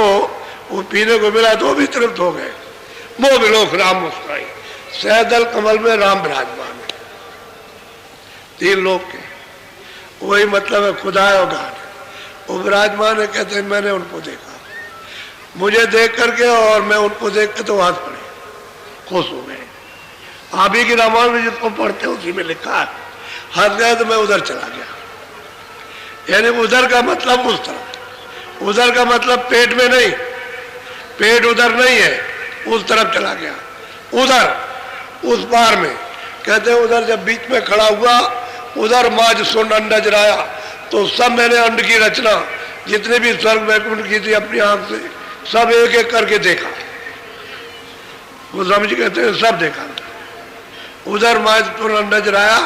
वो पीने को मिला तो भी तृप्त हो गए। मोह विलोक राम मुस्काई, सहदल कमल में राम विराजमान है, तीन लोग के, वही मतलब है खुदा और गान, वो विराजमान है। कहते हैं मैंने उनको देखा, मुझे देख करके और मैं उनको देख के तो हंस पड़े, खुश हो गए। आप ही की रामायण में जिसको पढ़ते उसी में लिखा है, हंस गए तो मैं उधर चला गया। यानी उधर का मतलब उस तरफ, उधर का मतलब पेट में नहीं, पेट उधर नहीं है, उस तरफ चला गया, उधर उस पार में। कहते हैं उधर जब बीच में खड़ा हुआ, उधर माज सुन अंडा जराया, तो सब मैंने अंड की रचना जितने भी स्वर्ग वैकुंठ की थी अपनी आंख से सब एक एक करके देखा। वो समझ कहते हैं सब देखा। उधर माज सुन अंडा जराया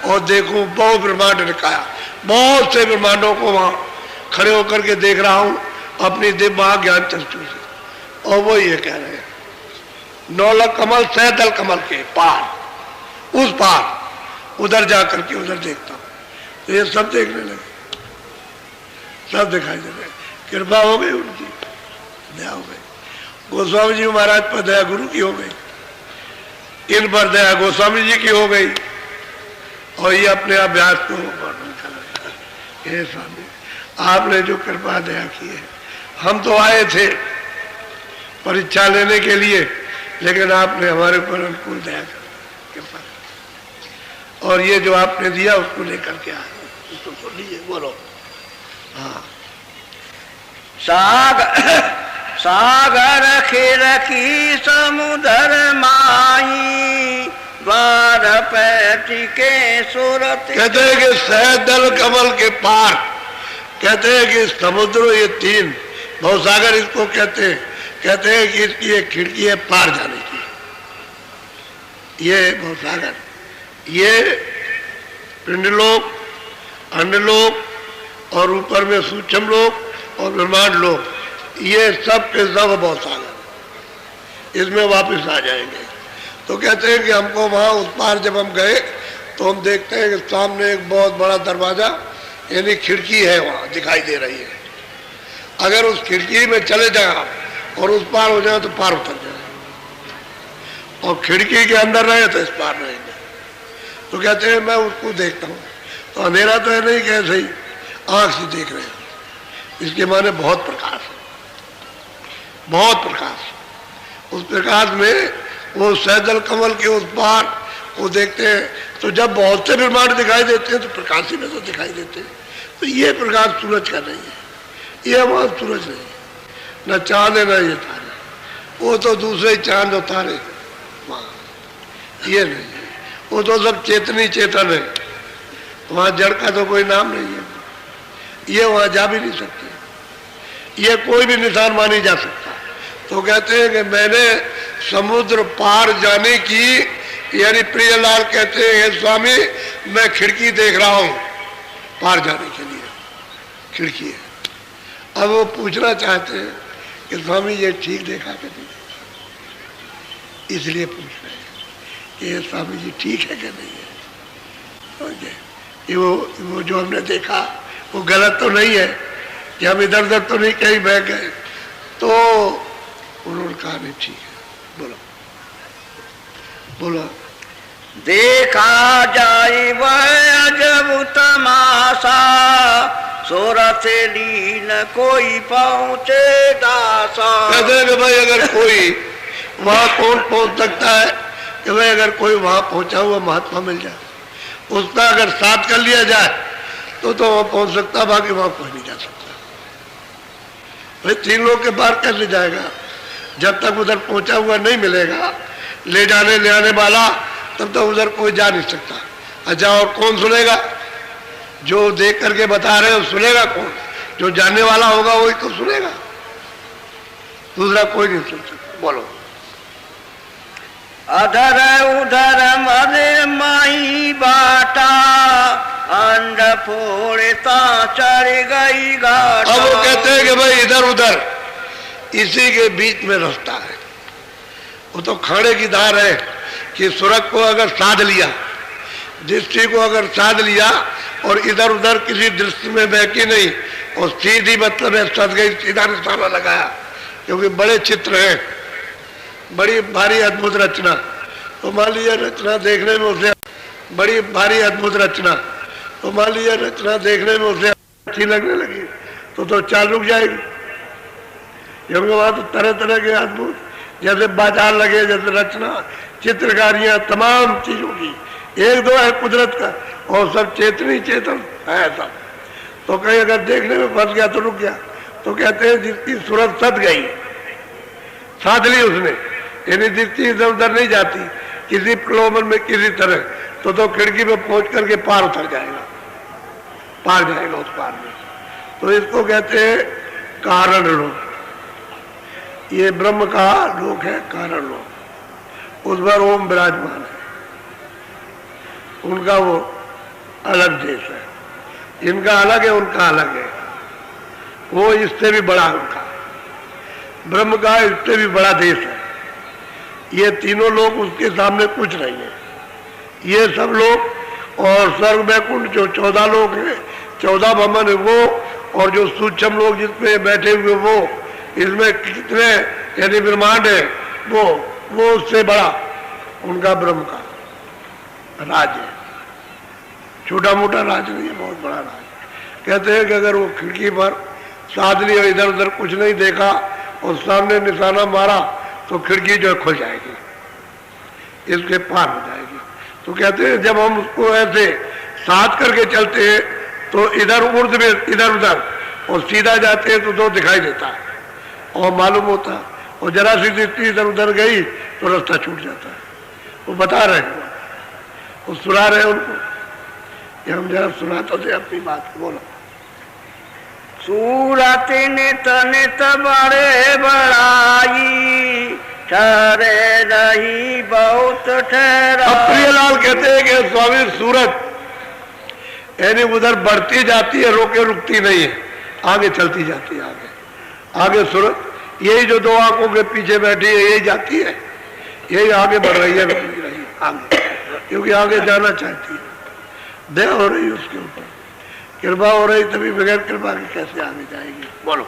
और देखूं बहुत ब्रह्मांड निकाया, बहुत से ब्रह्मांडों को वहां खड़े होकर के देख रहा हूं अपनी दिव्य ज्ञान चक्षु से। और वो ये कह रहे हैं नौलख कमल सहदल कमल के पार, उस पार उधर जाकर के उधर देखता हूं। तो ये सब देखने लगे, सब दिखाई दे रहे। कृपा हो गई उनकी, दया हो गई। गोस्वामी जी महाराज पर दया गुरु की हो गई, इन पर दया गोस्वामी जी की हो गई, और ये अपने अभ्यास को वर्णन कर रहे हैं। स्वामी आपने जो कृपा दया की है, हम तो आए थे परीक्षा लेने के लिए, लेकिन आपने हमारे ऊपर अनुकूल दया कर कृपा, और ये जो आपने दिया उसको लेकर के आए, उसको सुन लीजिए। बोलो। हाँ। सागर खिर की समुद्र माही, द्वार पैठी के सूरत। कहते हैं कि सहदल कमल के पार, कहते हैं कि समुद्र, ये तीन भवसागर इसको कहते हैं। कहते हैं कि इसकी एक खिड़की है पार जाने की, ये भवसागर, ये पिंडलोक, अंडलोक, और ऊपर में सूक्ष्म लोक और ब्रह्मांड लोक, ये सब के सब भवसागर, इसमें वापस आ जाएंगे। तो कहते हैं कि हमको वहां उस पार जब हम गए तो हम देखते हैं कि सामने एक बहुत बड़ा दरवाजा यानी खिड़की है, वहां दिखाई दे रही है। अगर उस खिड़की में चले जाए और उस पार हो जाए तो पार उतर जाए, और खिड़की के अंदर रहे तो इस पार रहेंगे। तो कहते हैं मैं उसको देखता हूँ, तो अंधेरा तो है नहीं, कैसे ही आंख से देख रहे हैं, इसके माने बहुत प्रकाश है, बहुत प्रकाश। उस प्रकाश में वो सहदल कमल के उस पार वो देखते हैं, तो जब बहुत से ब्रह्मांड दिखाई देते हैं तो प्रकाश ही में तो दिखाई देते हैं। तो ये प्रकाश सूरज का नहीं है, ये वहां सूरज नहीं है, न चांद है न ये तारे, वो तो दूसरे चांद और तारे वहां, ये नहीं है, वो तो सब चेतनी चेतन है, वहां जड़ का तो कोई नाम नहीं है, ये वहां जा भी नहीं सकते, ये कोई भी निशान मानी जा सकता। तो कहते हैं कि मैंने समुद्र पार जाने की, यानी प्रियलाल कहते हैं स्वामी मैं खिड़की देख रहा हूं पार जाने के लिए, खिड़की है। अब वो पूछना चाहते हैं कि स्वामी ये ठीक देखा कि नहीं, इसलिए पूछ रहे हैं कि ये स्वामी जी ठीक है कि नहीं है, ये वो जो हमने देखा वो गलत तो नहीं है, कि हम इधर उधर तो नहीं कहीं बह गए, तो उन्होंने कहा नहीं ठीक है। बोलो बोलो। देखा जाए वह अजब तमाशा, सूरत लीन कोई पहुंचे दासा। कहते हैं कि भाई अगर कोई वहां कौन पहुंच सकता है कि भाई अगर कोई वहां पहुंचा हुआ महात्मा मिल जाए, उसका अगर साथ कर लिया जाए तो वहां पहुंच सकता, बाकी वहां कोई नहीं जा सकता। भाई 3 लोग के पार कैसे जाएगा? जब तक उधर पहुंचा हुआ नहीं मिलेगा ले जाने ले आने वाला, तब तक उधर कोई जा नहीं सकता। अच्छा, और कौन सुनेगा? जो देख करके बता रहे हो सुनेगा कौन? जो जानने वाला होगा वही तो सुनेगा, दूसरा कोई नहीं सुन सकता। बोलो। अधर उधर मदे माई बाटा, अंड फोड़ता चढ़ गई घाटा। अब वो कहते हैं कि भाई इधर उधर इसी के बीच में रास्ता है। वो तो खाने की धार है कि सुरग को अगर साध लिया, दृष्टि को अगर साध लिया और इधर उधर किसी दृष्टि में बहकी नहीं और सीधी मतलब है सद गई, सीधा निशाना लगाया, क्योंकि बड़े चित्र हैं, बड़ी भारी अद्भुत रचना। तो मान लीजिए रचना देखने में उसे बड़ी भारी अद्भुत रचना, तो मान लीजिए रचना देखने में उसे अच्छी लगने लगी तो चाल रुक जाएगी, क्योंकि वहां तो तरह तरह के अद्भुत जैसे बाजार लगे, जैसे रचना चित्रकारियां तमाम चीजों की, 1-2 है कुदरत का और सब चेतनी चेतन है सब। तो कहीं अगर देखने में फंस गया तो रुक गया। तो कहते हैं जिसकी सूरत सद गई, साध ली उसने, यानी दृष्टि इधर उधर नहीं जाती किसी प्रलोभन में किसी तरह, तो खिड़की पे पहुंच करके पार उतर जाएगा, पार जाएगा उस पार में। तो इसको कहते हैं कारण लोक। ये ब्रह्म का लोक है, कारण लोक। उस पर ओम विराजमान है, उनका वो अलग देश है, इनका अलग है, उनका अलग है। वो इससे भी बड़ा उनका ब्रह्म का इससे भी बड़ा देश है। ये तीनों लोग उसके सामने कुछ नहीं है। ये सब लोग और स्वर्ग वैकुंठ जो 14 लोग हैं, 14 भवन है वो, और जो सूक्ष्म लोग जिसमें बैठे हुए वो, इसमें कितने यानी ब्रह्मांड है वो उससे बड़ा उनका ब्रह्म का राज है। छोटा मोटा राज नहीं है, बहुत बड़ा राज। कहते हैं कि अगर वो खिड़की पर साध ली और इधर उधर कुछ नहीं देखा और सामने निशाना मारा तो खिड़की जो है खुल जाएगी, इसके पार हो जाएगी। तो कहते हैं जब हम उसको ऐसे साथ करके चलते हैं तो इधर उर्द में इधर उधर और सीधा जाते हैं तो 2 दिखाई देता है और मालूम होता है, और जरा सी दृष्टि इधर उधर गई तो रास्ता छूट जाता है। वो बता रहे हैं, वो सुना रहे हैं उनको कि हम जरा सुनाते थे अपनी बात को। बोलो। सूरत नित नित बड़े बड़ाई, ठहरे रही बहुत ठहरा। अब प्रियलाल कहते हैं कि स्वामी सूरत यानी उधर बढ़ती जाती है, रोके रुकती नहीं है, आगे चलती जाती है, आगे सूरत। यही जो 2 आंखों के पीछे बैठी है यही जाती है, यही आगे बढ़ रही है, रुक नहीं रही आगे, क्योंकि आगे जाना चाहती है। दया हो रही है उसके ऊपर, कृपा हो रही, तभी बगैर कृपा के कैसे आगे जाएगी। बोलो।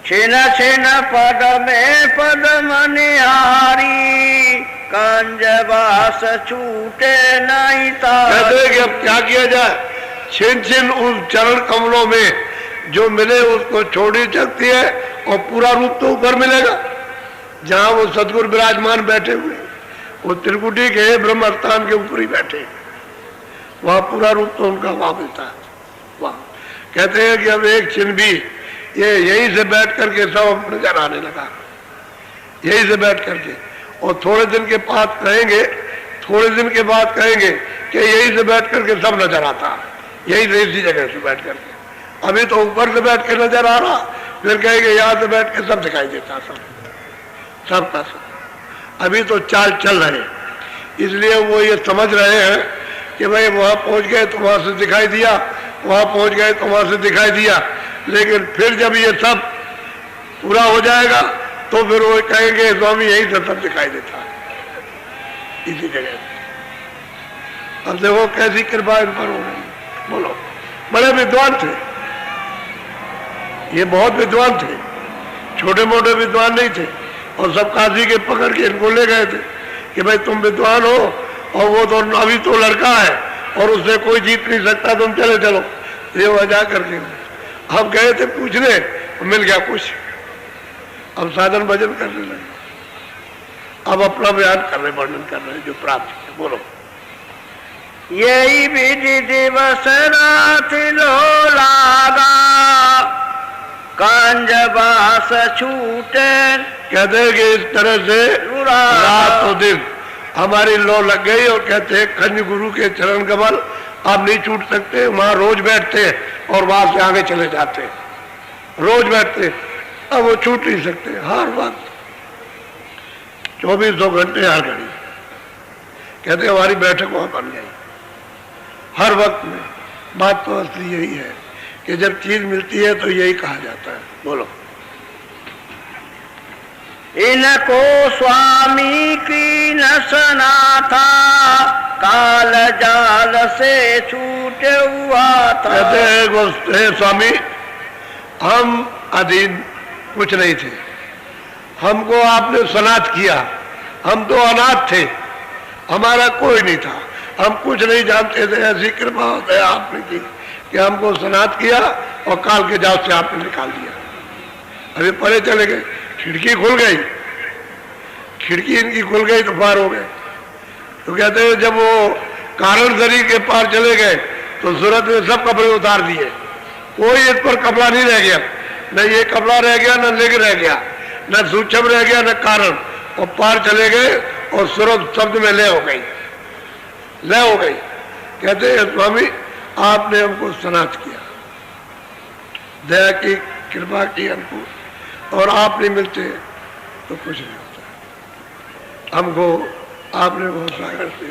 छिन छिन पद में पद्म निहारी, कंजबास छूटे नहीं तारी। कहते हैं कि अब क्या किया जाए? छिन छिन उस चरण कमलों में जो मिले उसको छोड़ी सकती है, और पूरा रूप तो ऊपर मिलेगा जहां वो सदगुरु विराजमान बैठे हुए, वो त्रिकुटी के ब्रह्म स्थान के ऊपर ही बैठे, वहां पूरा रूप तो उनका वहां मिलता है। वहां कहते हैं कि अब एक छिन भी ये यहीं से बैठ करके सब नजर आने लगा, यहीं से बैठ करके। और थोड़े दिन के बाद कहेंगे, थोड़े दिन के बाद कहेंगे कि यहीं से बैठ करके सब नजर आता, यहीं से इसी जगह से बैठ करके। अभी तो ऊपर से बैठ के नजर आ रहा, फिर कहेंगे यहाँ से बैठ के सब दिखाई देता, सब का सब। अभी तो चाल चल रहे, इसलिए वो ये समझ रहे हैं कि भाई वहां पहुंच गए तो वहां से दिखाई दिया, वहां पहुंच गए तो वहां से दिखाई दिया। लेकिन फिर जब ये सब पूरा हो जाएगा तो फिर वो कहेंगे स्वामी यही से सब दिखाई देता है, इसी जगह से। अब देखो कैसी कृपा इन पर हो रही है। बोलो। बड़े विद्वान थे, ये बहुत विद्वान थे, छोटे मोटे विद्वान नहीं थे। और सब काजी के पकड़ के इनको ले गए थे कि भाई तुम विद्वान हो और वो तो अभी तो लड़का है और उससे कोई जीत नहीं सकता, तुम चले चलो। ये वजह करके हम गए थे पूछने, मिल गया कुछ। अब साधन भजन करने लगे, अब अपना बयान कर रहे, वर्णन कर रहे जो प्राप्त है। बोलो। यही विधि दिवस रात लो लागा, कांजबास छूटे। कहते हैं कि इस तरह से रात और दिन हमारी लो लग गई और कहते हैं खंज गुरु के चरण कमल आप नहीं छूट सकते। वहां रोज बैठते हैं और वहां से आगे चले जाते हैं, रोज बैठते, अब वो छूट नहीं सकते। हर वक्त 2400 घंटे हर घड़ी कहते हमारी बैठक वहां बन गई हर वक्त में। बात तो असली यही है कि जब चीज मिलती है तो यही कहा जाता है। बोलो। इनको स्वामी की न सना था, काल जाल से छूटे हुआ था। कहते हैं स्वामी हम अधीन कुछ नहीं थे, हमको आपने सनात किया, हम तो अनाथ थे, हमारा कोई नहीं था, हम कुछ नहीं जानते थे। ऐसी कृपा होता है आपने की कि हमको सनात किया और काल के जाल से आपने निकाल दिया। अभी परे चले गए, खिड़की खुल गई, खिड़की इनकी खुल गई तो पार हो गए। तो कहते हैं जब वो कारण दरी के पार चले गए तो सूरत में सब कपड़े उतार दिए, कोई इस पर कपड़ा नहीं रह गया, न ये कपड़ा रह गया, न लिंग रह गया, न सूक्ष्म रह गया, न कारण। और पार चले गए और सूरत शब्द में लय हो गई, लय हो गई। कहते हैं स्वामी आपने हमको सनात किया, दया की, कृपा की हमको, और आप नहीं मिलते तो कुछ नहीं होता। हमको आपने बहुत सागर से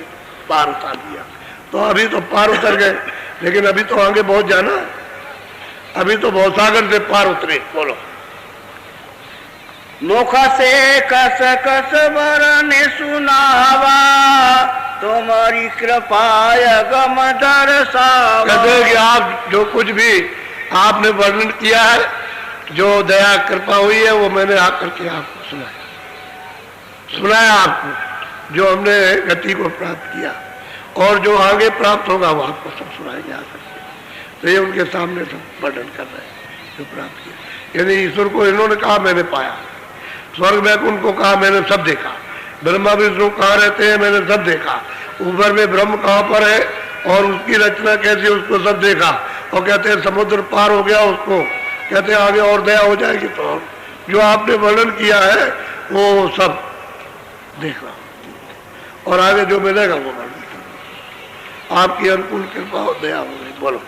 पार उतार दिया। तो अभी तो पार उतर गए, लेकिन अभी तो आगे बहुत जाना है, अभी तो बहुत सागर से पार उतरे। बोलो। मुख से कस कस वरने सुनावा, तुम्हारी कृपा गम दर्शावा। कहते हैं कि आप जो कुछ भी आपने वर्णन किया है, जो दया कृपा हुई है, वो मैंने आकर के आपको सुनाया आपको, जो हमने गति को प्राप्त किया और जो आगे प्राप्त होगा वो आपको सब सुनाएंगे आकर के। तो ये उनके सामने सब वर्णन कर रहे हैं जो प्राप्त किया। यानी ईश्वर को इन्होंने कहा मैंने पाया, स्वर्ग में उनको कहा मैंने सब देखा, ब्रह्मा विष्णु कहाँ रहते हैं मैंने सब देखा, ऊपर में ब्रह्म कहाँ पर है और उसकी रचना कैसी उसको सब देखा। और कहते हैं समुद्र पार हो गया उसको, कहते हैं आगे और दया हो जाएगी तो जो आपने वर्णन किया है वो सब देखा और आगे जो मिलेगा वो वर्णन करना। आपकी अनुकूल कृपा और दया हो गई। बोलो।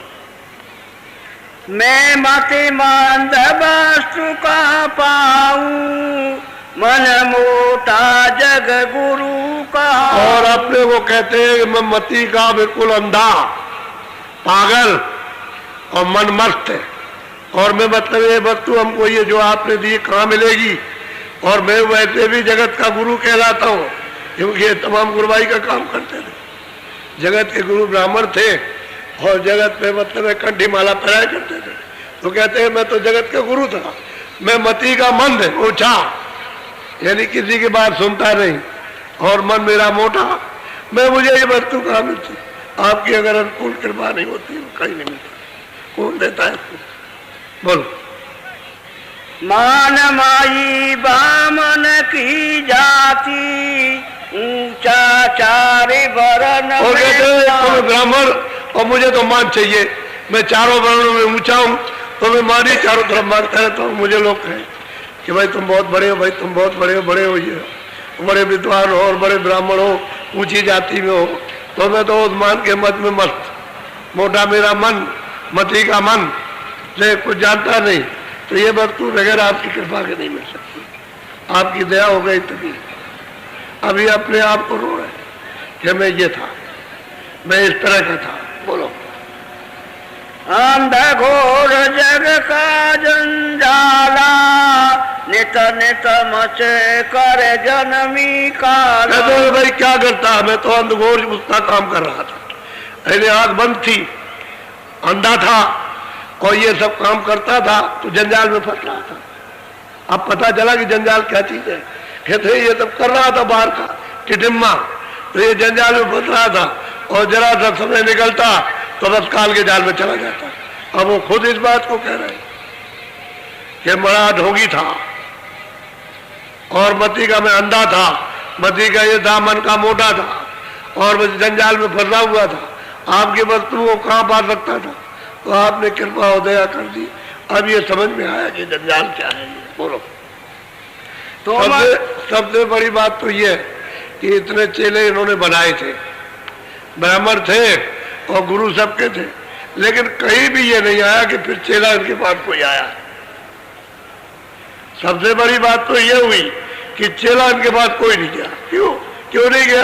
मैं मति मंद वस्तु का पाऊं, मन मोटा जग गुरु का। और अपने को कहते हैं मैं मति का बिल्कुल अंधा, पागल और मन मस्त है। और मैं मतलब ये वस्तु हमको ये जो आपने दी कहाँ मिलेगी। और मैं वैसे भी जगत का गुरु कहलाता हूँ क्योंकि ये तमाम गुरुबाई का काम करते थे। जगत के गुरु ब्राह्मण थे और जगत में मतलब कंठी माला पहनाया करते थे। तो कहते हैं मैं तो जगत का गुरु था, मैं मति का मंद ऊंचा, यानी किसी की बात सुनता नहीं, और मन मेरा मोटा, मैं मुझे ये वस्तु कहाँ मिलती। आपकी अगर अनुकूल कृपा नहीं होती वो कहीं नहीं मिलती। कौन देता है? बोलो। मान माई बामन की जाति, ऊंचा चारे वर्ण और कहते हैं तुम्हें ब्राह्मण और मुझे तो मान चाहिए, मैं चारों वर्णों में ऊंचा हूँ तो मैं मान ही चारों तरफ मांगता रहता हूँ। मुझे लोग कहें कि भाई तुम बहुत बड़े हो, भाई तुम बहुत बड़े हो, बड़े हो, ये बड़े विद्वान हो और बड़े ब्राह्मण हो, ऊंची जाति में हो, तो मैं तो उस मान के मत में मस्त, मोटा मेरा मन, मति का मन से कुछ जानता नहीं। तो ये वस्तु बगैर आपकी कृपा के नहीं मिल सकती, आपकी दया हो गई तभी। अभी अपने आप को रो रहे कि मैं ये था, मैं इस तरह का था। बोलो। अंध घोर जग का जंजाला, नित नित मचे कर जन्मी काल। तो भाई क्या करता, मैं तो अंधघोर उसका काम कर रहा था। पहले आंख बंद थी, अंधा था और ये सब काम करता था तो जंजाल में फंस रहा था। अब पता चला कि जंजाल क्या चीज है। कहते ये सब कर रहा था बाहर का टिटिम्मा, तो ये जंजाल में फंस रहा था और जरा सा समय निकलता तो बस काल के जाल में चला जाता। अब वो खुद इस बात को कह रहे हैं कि बड़ा ढोंगी था और मती का मैं अंधा था, मती का ये दामन का मोटा था और बस जंजाल में फंसा हुआ था। आपकी वस्तुओं को कहाँ पा सकता था, तो आपने कृपा और दया कर दी। अब ये समझ में आया कि जंजाल क्या है। ये बोलो। तो सबसे बड़ी बात तो ये कि इतने चेले इन्होंने बनाए थे, ब्राह्मण थे और गुरु सबके थे, लेकिन कहीं भी ये नहीं आया कि फिर चेला इनके पास कोई आया। सबसे बड़ी बात तो ये हुई कि चेला इनके पास कोई नहीं गया। क्यों नहीं गया?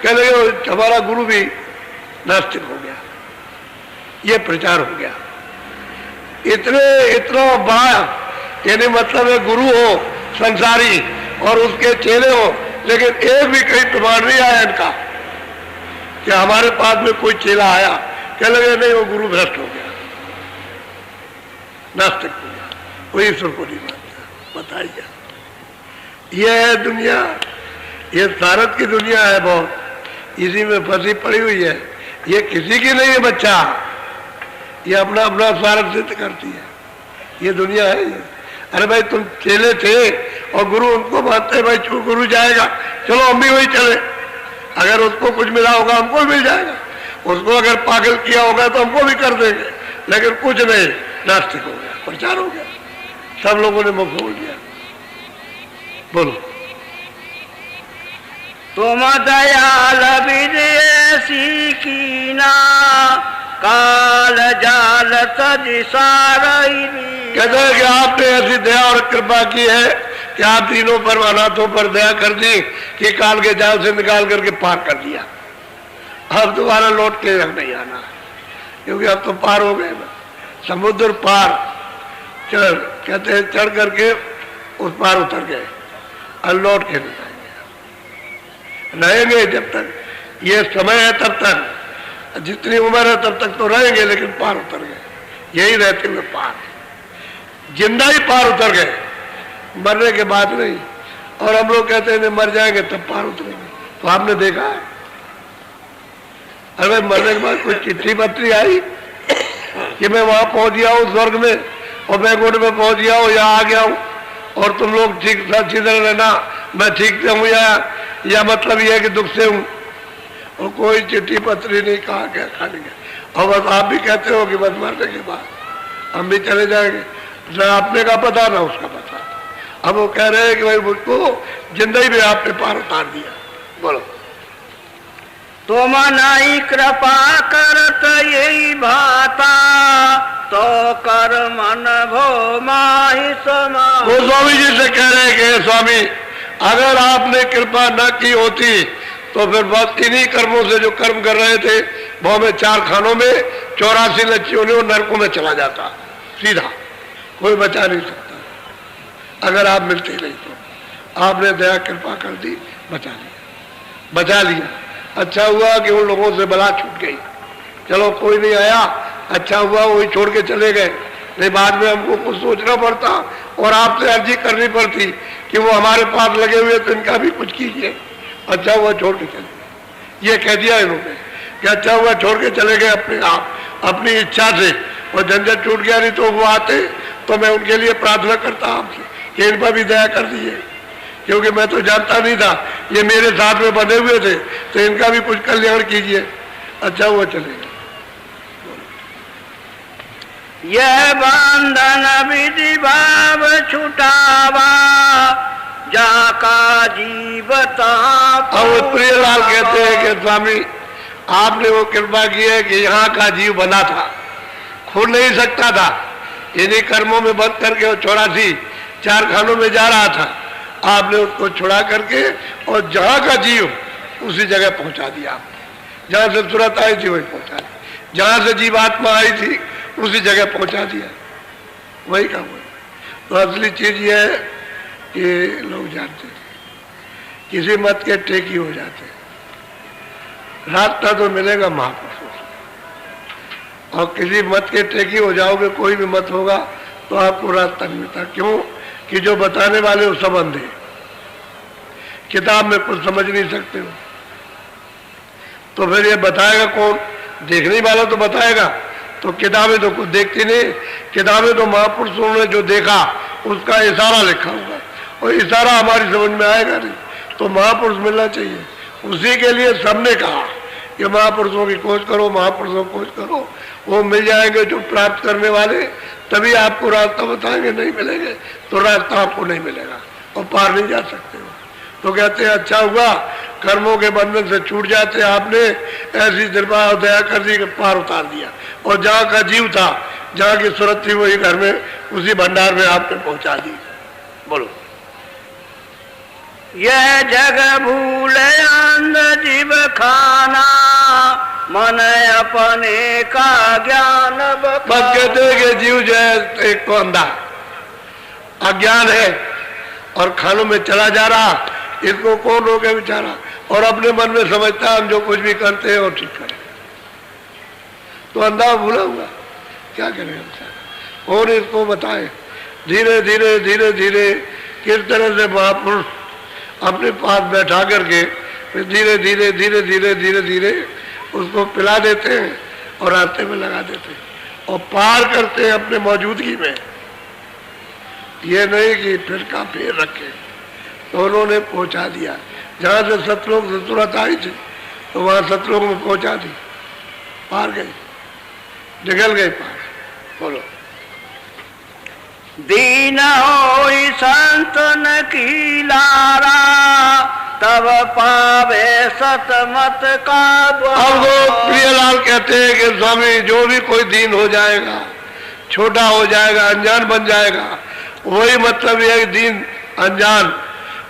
कह लगे हमारा गुरु भी नास्तिक हो गया, ये प्रचार हो गया। इतना बड़ा, यानी मतलब है गुरु हो संसारी और उसके चेले हो, लेकिन एक भी कहीं प्रमाण नहीं आया इनका कि हमारे पास में कोई चेला आया। कह लगे नहीं, वो गुरु भ्रष्ट हो गया, नास्तिक हो गया, कोई ईश्वर को नहीं मानता। बताइए, ये है दुनिया, ये सारत की दुनिया है बहुत, इसी में फंसी पड़ी हुई है। ये किसी की नहीं है बच्चा, ये अपना अपना स्वार्थ सिद्ध करती है, ये दुनिया है ये। अरे भाई तुम चेले थे और गुरु उनको मानते, भाई गुरु जाएगा, चलो हम भी वही चले। अगर उसको कुछ मिला होगा हमको भी मिल जाएगा, उसको अगर पागल किया होगा तो हमको भी कर देंगे, लेकिन कुछ नहीं, नास्तिक हो गया, प्रचार हो गया, सब लोगों ने मुख खोल दिया। बोलो। तुम दयाल विदेशी कीना काल जाल सज सारई। कहते हैं कि आपने ऐसी दया और कृपा की है कि आप तीनों पर अनाथों पर दया कर दी कि काल के जाल से निकाल करके पार कर दिया। अब दोबारा लौट के नहीं आना, क्योंकि अब तो पार हो गए, समुद्र पार चढ़, कहते हैं चढ़ करके उस पार उतर गए और लौट के नहीं रहेंगे जब तक ये समय है, तब तक जितनी उम्र है तब तक तो रहेंगे, लेकिन पार उतर गए। यही रहते हुए पार, जिंदा ही पार उतर गए, मरने के बाद नहीं। और हम लोग कहते हैं मर जाएंगे तब पार उतरेंगे, तो आपने देखा है? अरे मरने के बाद कोई चिट्ठी पत्री आई कि मैं वहां पहुंच गया हूँ स्वर्ग में और बैकुंठ में पहुंच गया हूँ, यहाँ आ गया हूँ और तुम लोग ठीक अच्छी तरह रहना, मैं ठीक से हूँ या मतलब यह है कि दुख से हूँ? और कोई चिट्ठी पत्री नहीं, कहा गया खाने गया। और बस आप भी कहते हो कि बस मरने के बाद हम भी चले जाएंगे, ना अपने का पता ना उसका पता। अब वो कह रहे हैं कि भाई मुझको जिंदगी में आपने पार उतार दिया। बोलो। तुम नहीं कृपा करत यही भाता तो कर मन भो माही समा। वो स्वामी जी से कह रहे हैं कि स्वामी अगर आपने कृपा न की होती तो फिर बस इन्हीं कर्मों से जो कर्म कर रहे थे वो में 4 खानों में 84 लच्चियों ने नरकों में चला जाता सीधा, कोई बचा नहीं सकता। अगर आप मिलते नहीं तो आपने दया कृपा कर दी, बचा लिया। अच्छा हुआ कि उन लोगों से बला छूट गई, चलो कोई नहीं आया, अच्छा हुआ वही छोड़ के चले गए, नहीं बाद में हमको कुछ सोचना पड़ता और आपसे अर्जी करनी पड़ती कि वो हमारे पास लगे हुए तो इनका भी कुछ कीजिए। अच्छा हुआ छोड़ के चले गए, ये कह दिया इन्होंने कि अच्छा हुआ छोड़ के चले गए अपने आप, अपनी इच्छा से, और झंझट छूट गया। नहीं तो वो आते तो मैं उनके लिए प्रार्थना करता आपसे कि इन पर भी दया कर दीजिए, क्योंकि मैं तो जानता नहीं था, ये मेरे साथ में बने हुए थे, तो इनका भी कुछ कल्याण कीजिए। अच्छा हुआ चले गए। यह बंधन विधि भाव छुटावा जाका जीवता। अब प्रियलाल कहते हैं कि स्वामी आपने वो कृपा की है कि यहाँ का जीव बना था, खुद नहीं सकता था, इन्हीं कर्मों में बंद करके वो 84 4 खानों में जा रहा था, आपने उसको छुड़ा करके और जहाँ का जीव उसी जगह पहुंचा दिया। जहाँ से सूरत आई थी वही पहुंचा दिया, जहाँ से जीवात्मा आई थी उसी जगह पहुंचा दिया, वही काम हुआ। तो असली चीज ये है कि लोग जानते थे किसी मत के टेकी हो जाते, रास्ता तो मिलेगा महापुरुषों से। और किसी मत के टेकी हो जाओगे, कोई भी मत होगा तो आपको रास्ता नहीं मिलता। क्यों कि जो बताने वाले वो सब अंधे, किताब में कुछ समझ नहीं सकते हो, तो फिर ये बताएगा कौन? देखने वाला तो बताएगा। तो किताबें तो कुछ देखती नहीं, किताबें तो महापुरुषों ने जो देखा उसका इशारा लिखा होगा, और इशारा हमारी समझ में आएगा नहीं। तो महापुरुष मिलना चाहिए, उसी के लिए सबने कहा कि महापुरुषों की खोज करो, महापुरुषों की खोज करो, वो मिल जाएंगे जो प्राप्त करने वाले, तभी आपको रास्ता बताएंगे। नहीं मिलेंगे तो रास्ता आपको नहीं मिलेगा और पार नहीं जा सकते हो। तो कहते हैं अच्छा हुआ कर्मों के बंधन से छूट जाते, आपने ऐसी कृपा और दया कर दी कि पार उतार दिया, और जहाँ का जीव था, जहाँ की सूरत थी, वही घर में उसी भंडार में आपने पहुंचा दी। बोलो। यह जग भूले अंध जीव खाना, मन अपने का ज्ञान बस कहते हैं कि जीव जो है एक तो अंधा अज्ञान है और खानों में चला जा रहा, इसको कौन रोके बेचारा, और अपने मन में समझता हम जो कुछ भी करते हैं और ठीक करें, तो अंधा भूला हुआ क्या करें बेचारा। और इसको बताए धीरे धीरे धीरे धीरे किस तरह से महापुरुष अपने पास बैठा करके फिर धीरे धीरे धीरे धीरे धीरे धीरे उसको पिला देते हैं और रास्ते में लगा देते हैं और पार करते हैं अपने मौजूदगी में। ये नहीं कि फिर का फेर रखे, तो उन्होंने पहुंचा दिया। जहाँ से सतलोक से तुरंत आई थी तो वहाँ सतलोक में पहुंचा दी, पार गए, निकल गए पार। बोलो। दीन होई संतन की लारा, तब पावे सतमत का द्वार। अब वो प्रियलाल कहते हैं कि स्वामी जो भी कोई दीन हो जाएगा, छोटा हो जाएगा, अनजान बन जाएगा, वही मतलब यह दीन अनजान,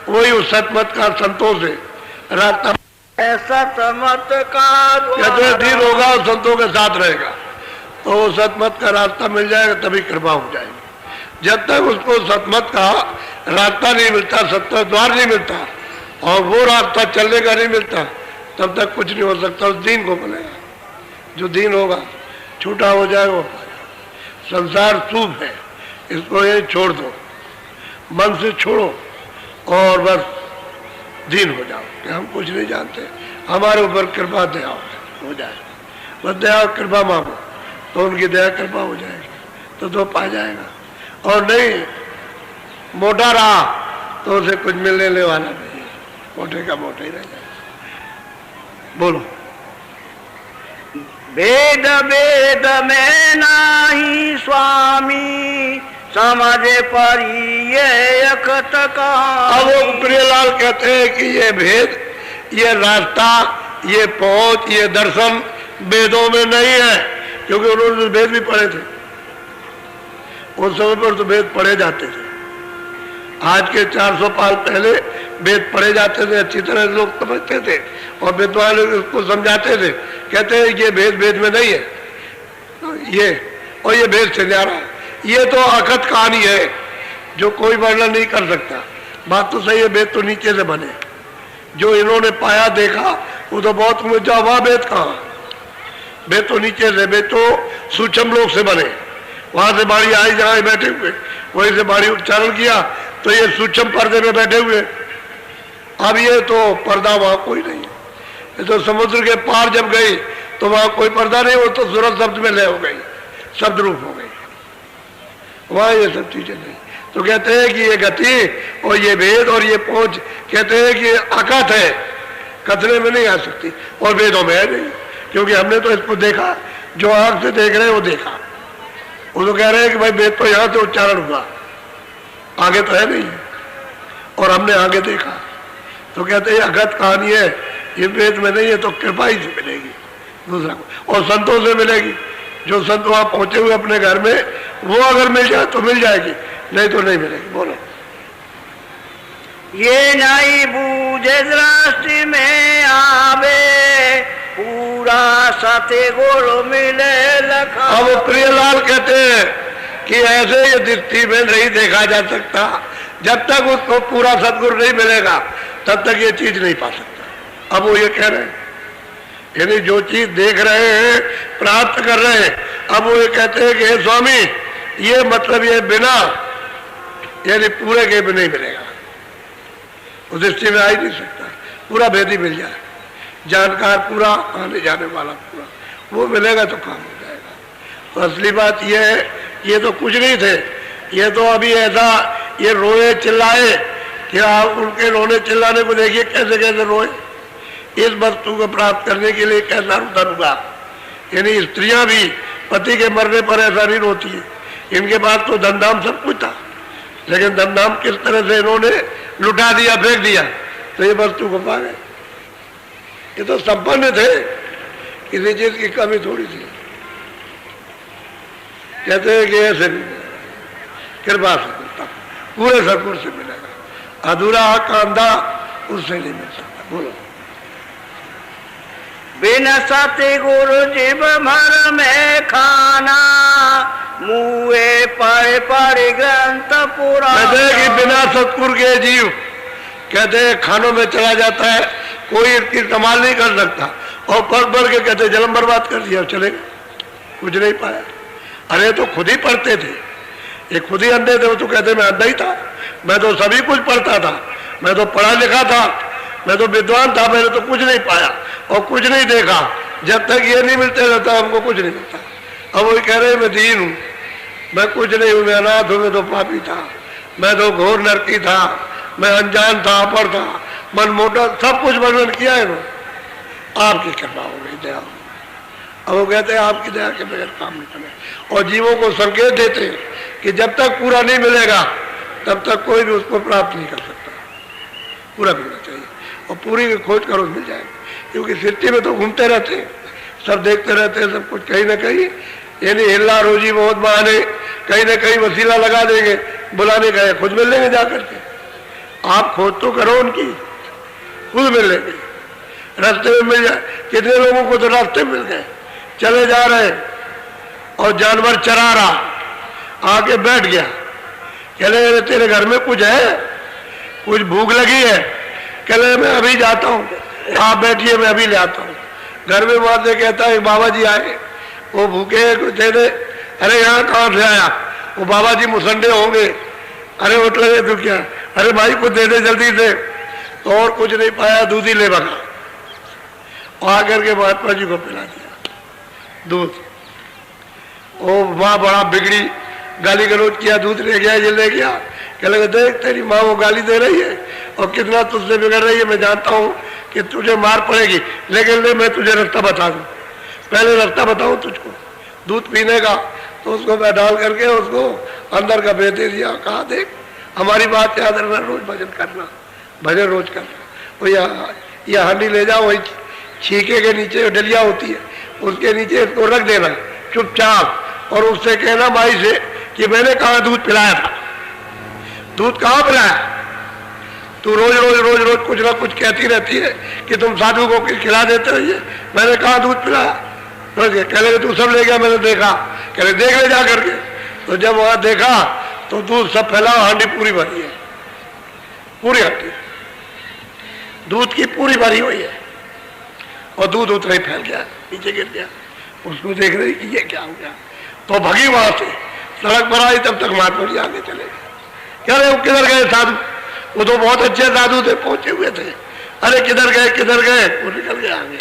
वही उस सतमत का संतोष है रास्ता। सतमत का कहते हैं दीन होगा और संतों के साथ रहेगा तो वो सतमत का रास्ता मिल जाएगा, तभी कृपा हो जाएगी। जब तक उसको सतमत का रास्ता नहीं मिलता, सत्य द्वार नहीं मिलता और वो रास्ता चलने का नहीं मिलता, तब तक कुछ नहीं हो सकता। उस दीन को मिलेगा, जो दीन होगा छोटा हो जाएगा वो पाएगा। संसार शुभ है, इसको ये छोड़ दो, मन से छोड़ो और बस दीन हो जाओ कि हम कुछ नहीं जानते, हमारे ऊपर कृपा दया हो जाए। बस दया और कृपा मांगो तो उनकी दया कृपा हो जाएगी, तो दो पा जाएगा। और नहीं मोटा रहा तो उसे कुछ मिलने वाला नहीं, मोटे का मोटे ही रह जाएगा। बोलो। वेद वेद में नाही स्वामी, समझे परी ये अखत का। अब वो प्रियलाल कहते हैं कि ये भेद, ये रास्ता, ये पहुंच, ये दर्शन वेदों में नहीं है, क्योंकि उन्होंने वेद भी पढ़े थे। उस समय पर तो वेद पढ़े जाते थे, आज के 400 साल पहले वेद पढ़े जाते थे, अच्छी तरह लोग समझते थे और विद्वान उसको समझाते थे। कहते हैं ये वेद वेद में नहीं है, ये और ये वेद से जा रहा है, ये तो अखत कहानी है जो कोई वर्णन नहीं कर सकता। बात तो सही है, वेद तो नीचे से बने, जो इन्होंने पाया देखा वो तो बहुत मुझे वहां वेद कहाँ, वेद तो नीचे से, वेद तो सूक्ष्म लोक से बने, वहां से बाड़ी आई जहां बैठे हुए वहीं से बाड़ी उच्चारण किया तो ये सूक्ष्म पर्दे में बैठे हुए। अब ये तो पर्दा वहां कोई नहीं है, ये तो समुद्र के पार जब गई तो वहां कोई पर्दा नहीं, वो तो सूरत शब्द में लय हो गई, शब्द रूप हो गई, वहां ये सब चीजें नहीं। तो कहते हैं कि ये गति और ये भेद और ये पहुंच, कहते हैं कि अकथ है, कथने में नहीं आ सकती और वेदों में है नहीं, क्योंकि हमने तो इसको देखा, जो आंख से देख रहे हैं वो देखा। वो तो कह रहे हैं कि भाई वेद तो यहां से उच्चारण हुआ, आगे तो है नहीं, और हमने आगे देखा। तो कहते हैं अगत कहानी है, ये वेद में नहीं है, तो कृपा ही से मिलेगी दूसरा को, और संतों से मिलेगी। जो संत वहां पहुंचे हुए अपने घर में, वो अगर मिल जाए तो मिल जाएगी, नहीं तो नहीं मिलेगी। बोलो। ये नहीं बूझे दृष्टि में आवे, पूरा सत्य गुरु मिले लखा। अब प्रियलाल कहते हैं कि ऐसे ये दृष्टि में नहीं देखा जा सकता, जब तक उसको पूरा सदगुरु नहीं मिलेगा तब तक ये चीज नहीं पा सकता। अब वो ये कह रहे हैं, यानी जो चीज देख रहे हैं, प्राप्त कर रहे हैं, अब वो ये कहते हैं कि हे स्वामी, ये मतलब ये बिना यानी पूरे के भी नहीं मिलेगा, उस दृष्टि में आ ही नहीं सकता। पूरा भेद ही मिल जाए, जानकार पूरा, आने जाने वाला पूरा, वो मिलेगा तो काम हो जाएगा। तो असली बात ये है, ये तो कुछ नहीं थे, ये तो अभी ऐसा ये रोए चिल्लाए कि आप उनके रोने चिल्लाने को देखिए कैसे कैसे रोए। इस वस्तु को प्राप्त करने के लिए कैसा रुदन हुआ। यानी स्त्रियां भी पति के मरने पर ऐसा नहीं रोती है, इनके पास तो धनधाम सब कुछ था, लेकिन धनधाम किस तरह से इन्होंने लुटा दिया, फेंक दिया, तो ये वस्तु को पा गए। ये तो संपन्न थे, किसी चीज की कमी थोड़ी थी। कहते हैं कि ऐसे भी कृपा से मिलता, पूरे सदगुरु से मिलेगा, अधूरा कांधा उससे नहीं मिल सकता। बोलो। बिना सती गुरु जीव भर में खाना, मुए पढ़े पढ़े ग्रंथ पुराण। कहते हैं कि बिना सतगुरु के जीव कहते हैं खानों में चला जाता है, कोई इसकी कमाल नहीं कर सकता, और पढ़ पढ़ के कहते जन्म बर्बाद कर दिया, चले गए, कुछ नहीं पाया। अरे तो खुद ही पढ़ते थे, ये खुद ही अंधे थे, वो तो कहते मैं अंधा ही था, मैं तो सभी कुछ पढ़ता था, मैं तो पढ़ा लिखा था, मैं तो विद्वान था, मैंने तो कुछ नहीं पाया और कुछ नहीं देखा। जब तक ये नहीं मिलते रहता हमको कुछ नहीं मिलता। अब वो कह रहे मैं दीन हूँ, मैं कुछ नहीं हूँ, मैं अनाथ हूँ, मैं तो पापी था, मैं तो घोर नरकी था, मैं अनजान था, अपर था, मन मोटा, सब कुछ वर्णन किया है इन्होंने। आपकी कृपा हो गई, दया। अब वो कहते हैं आपकी दया के बगैर काम नहीं करना, और जीवों को संकेत देते हैं कि जब तक पूरा नहीं मिलेगा तब तक कोई भी उसको प्राप्त नहीं कर सकता। पूरा मिलना चाहिए, और पूरी की खोज करो मिल जाएगी, क्योंकि सृष्टि में तो घूमते रहते हैं, सब देखते रहते हैं, सब कुछ कहीं ना कहीं यानी हिल्ला रोजी बहुत बहाने कहीं ना कहीं वसीला लगा देंगे, बुलाने का खुद मिल लेंगे जाकर के। आप खोज तो करो उनकी, खुद मिल लेंगे, रास्ते में मिल जाए। कितने लोगों को तो रास्ते मिल गए, चले जा रहे और जानवर चरा रहा, आके बैठ गया, कहले तेरे घर में कुछ है, कुछ भूख लगी है, कहले मैं अभी जाता हूँ, आप बैठिए मैं अभी ले आता हूँ। घर में वहां से कहता है बाबा जी आए, वो भूखे कुछ दे दे। अरे यहाँ कहाँ से आया, वो बाबा जी मुसंडे होंगे। अरे उठ लगे तू क्या, अरे भाई कुछ दे दे जल्दी से। तो और कुछ नहीं पाया, दूध ही ले भगा, और आकर के महात्मा जी को पिला दिया दूध। ओ माँ बड़ा बिगड़ी, गाली गलौज किया, दूध ले गया, ये ले गया। कह लगे देख तेरी माँ वो गाली दे रही है और कितना तुझसे बिगड़ रही है, मैं जानता हूँ कि तुझे मार पड़ेगी, लेकिन ले मैं तुझे रास्ता बता दूं, पहले रास्ता बताऊं तुझको दूध पीने का। तो उसको मैं डाल करके उसको अंदर का भेद दे दिया, कहा देख हमारी बात याद रखना, रोज भजन करना, भजन रोज करना। और यह हांडी ले जाओ, वही छीके के नीचे डलिया होती है, उसके नीचे इसको रख देना चुपचाप, और उससे कहना माई से कि मैंने कहा दूध पिलाया था। दूध कहाँ पिलाया, तू रोज रोज रोज रोज कुछ ना कुछ कहती रहती है कि तुम साधु को खिला देते रहिए, मैंने कहा दूध पिलाया। कह लगे तू सब ले गया, मैंने देखा। कह लगे देख ले जा करके। तो जब वहां देखा तो दूध सब फैला, हांडी पूरी भरी है, पूरी हांडी दूध की पूरी भरी हुई है, और दूध उतना ही फैल गया, नीचे गिर गया। उसको देख रही कि ये क्या हो गया, तो भगी वहां से, सड़क पर आई, तब तक महात्मा जी आगे चले गए। कह रहे वो किधर गए साधु, वो तो बहुत अच्छे साधु थे, पहुंचे हुए थे। अरे किधर गए किधर गए, वो निकल गए आगे,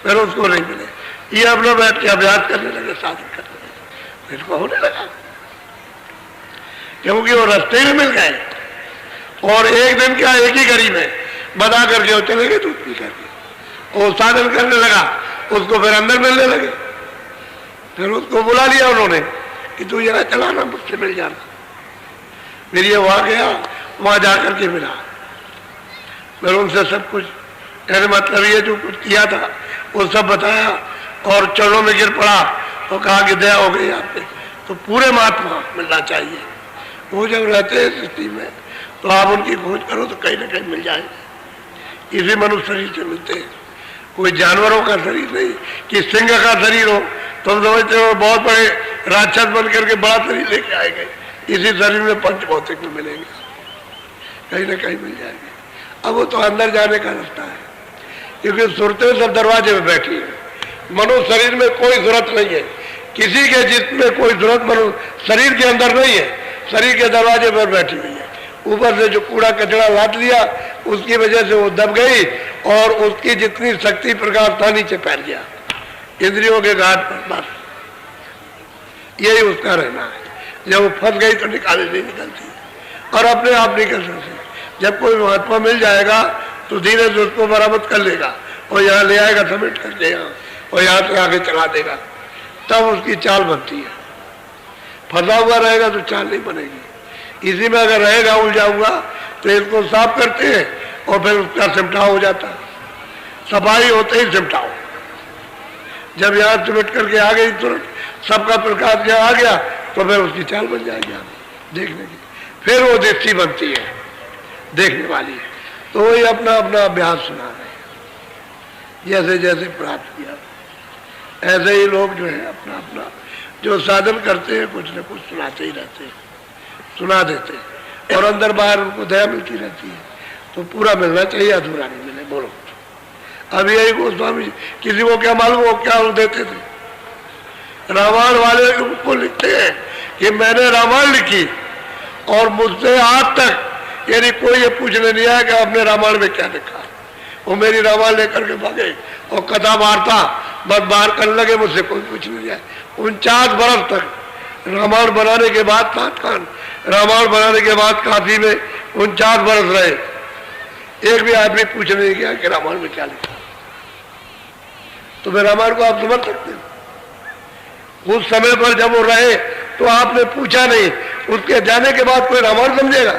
फिर उसको नहीं मिले। ये अपना बैठ के अभ्यास करने लगे, साधन करने लगे, फिर को होने लगा, क्योंकि वो रास्ते में मिल गए। और एक दिन क्या, एक ही घड़ी में बता करके वो चले गए दूध पी करके। वो साधन करने लगा, उसको फिर अंदर मिलने लगे। फिर उसको बुला लिया उन्होंने कि तू जरा चलाना, मुझसे मिल जाना। फिर ये वहां गया, वहां जाकर के मिला, फिर उनसे सब कुछ कहने मतलब ये जो कुछ किया था वो सब बताया, और चरणों में गिर पड़ा तो कहा कि दया हो गई आप पे। तो पूरे महात्मा मिलना चाहिए। वो जब रहते हैं सृष्टि में तो आप उनकी खोज करो तो कहीं ना कहीं मिल जाएगी। इसी मनुष्य शरीर से मिलते हैं, कोई जानवरों का शरीर नहीं कि सिंह का शरीर हो तुम समझते हो बहुत बड़े राक्षस बन करके बड़ा शरीर लेके आएंगे। इसी शरीर में पंच भौतिक में मिलेंगे, कहीं ना कहीं मिल जाएंगे। अब वो तो अंदर जाने का रास्ता है, क्योंकि सुरतें सब दरवाजे में बैठी है। मनुष्य शरीर में कोई जरूरत नहीं है किसी के जिसमें कोई जरूरतमंद शरीर के अंदर नहीं है, शरीर के दरवाजे पर बैठी हुई है, ऊपर से जो कूड़ा कचरा लाद लिया उसकी वजह से वो दब गई और उसकी जितनी शक्ति प्रकाश था नीचे फैल गया इंद्रियों के घाट पर। बस यही उसका रहना है। जब वो फंस गई तो निकाले नहीं निकलती और अपने आप निकल सकती। जब कोई महात्मा मिल जाएगा तो धीरे से उसको बरामद कर लेगा और यहाँ ले आएगा, समेट कर देगा और यहाँ से आगे चला देगा, तब उसकी चाल बनती है। फंसा हुआ रहेगा तो चाल नहीं बनेगी। इसी में अगर रहेगा उलझा हुआ तो इसको साफ करते हैं और फिर उसका सिमटाव हो जाता है। सफाई होते ही सिमटाव। जब यहाँ सिमट करके आ गई तुरंत सबका प्रकाश यहाँ आ गया तो फिर उसकी चाल बन जाएगी आगे देखने की। फिर वो दृष्टि बनती है देखने वाली। तो वही अपना अपना अभ्यास सुना रहे हैं, जैसे जैसे प्राप्त किया ऐसे ही लोग जो है अपना अपना जो साधन करते हैं कुछ न कुछ सुनाते ही रहते हैं, सुना देते हैं और अंदर बाहर उनको दया मिलती रहती है। तो पूरा मिलना चाहिए, अधूरा नहीं मिले। बोलो अब यही गोस्वामी जी किसी को क्या मालूम वो क्या देते थे। रामायण वाले उनको लिखते हैं कि मैंने रामायण लिखी और मुझसे आज तक यानी कोई ये पूछने नहीं आया कि आपने रामायण में क्या लिखा। वो मेरी रामायण लेकर के भागे और कथा वार्ता बस बाहर करने लगे, मुझसे कोई पूछ नहीं आया। 49 बरस तक रामायण बनाने के बाद पाठकान रामायण बनाने के बाद काशी में 49 बरस रहे, एक भी आदमी पूछने नहीं गया कि रामायण में क्या लिखा। तो फिर रामायण को आप समझ सकते हैं। उस समय पर जब वो रहे तो आपने पूछा नहीं, उसके जाने के बाद कोई रामायण समझेगा।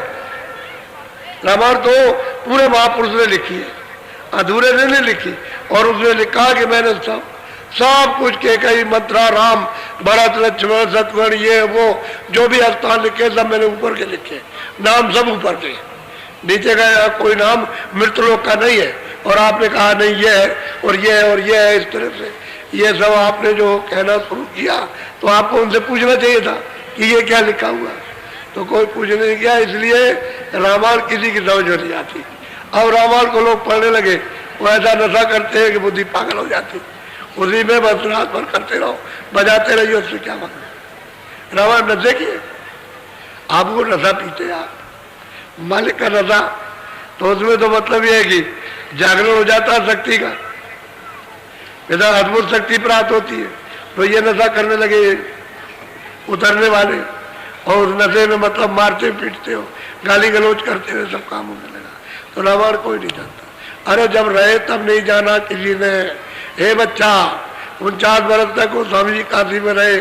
रामायण तो पूरे महापुरुष ने लिखी है, अधूरे ने नहीं लिखी। और उसने लिखा कि मैंने सब कुछ के कई मंत्रा राम भरत लक्ष्मण शत्रुघ्न ये वो जो भी स्थान लिखे सब मैंने ऊपर के लिखे, नाम सब ऊपर के, नीचे का कोई नाम मृत लोक का नहीं है। और आपने कहा नहीं ये है और ये है और ये है, इस तरह से ये सब आपने जो कहना शुरू किया तो आपको उनसे पूछना चाहिए था कि ये क्या लिखा हुआ। तो कोई पूछने नहीं गया, इसलिए रामायण किसी की समझ में नहीं आती। अब रामायण को लोग पढ़ने लगे, वो ऐसा नशा करते हैं कि बुद्धि पागल हो जाती। उसी में बस रात भर करते रहो, बजाते रहिए, उससे क्या मतलब। रामायण नशे की है, आपको नशा पीते आप मालिक का नशा, तो उसमें तो मतलब ये है कि जागरण हो जाता है शक्ति का, इधर अद्भुत शक्ति प्राप्त होती है। तो ये नशा करने लगे उतरने वाले, और नशे में मतलब मारते पीटते हो, गाली गलौज करते हुए सब काम होने लगा। तो रामायण कोई नहीं जानता। अरे जब रहे तब नहीं जाना किसी ने। हे बच्चा 49 बरस तक वो स्वामी जी काशी में रहे,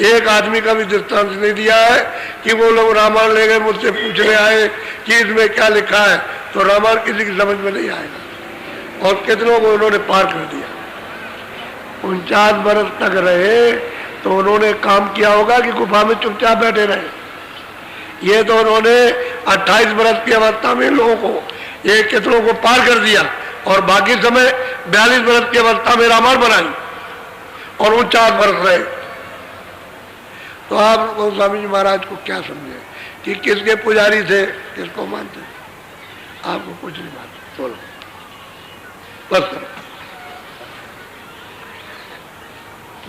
एक आदमी का भी दृष्टांत नहीं दिया है कि वो लोग रामायण ले गए मुझसे पूछने आए कि इसमें क्या लिखा है। तो रामायण किसी की समझ में नहीं आएगा। और कितनों को उन्होंने पार कर दिया। 49 बरस तक रहे तो उन्होंने काम किया होगा कि गुफा में चुपचाप बैठे रहे। ये तो उन्होंने 28 बरस की अवस्था में लोगों को ये कितनों को पार कर दिया और बाकी समय 42 बरस की अवस्था में रामायण बनाई और 49 बरस रहे। तो आप स्वामी जी महाराज को क्या समझे कि किसके पुजारी थे, किसको मानते? आपको कुछ नहीं मानते। बोलो बस करो।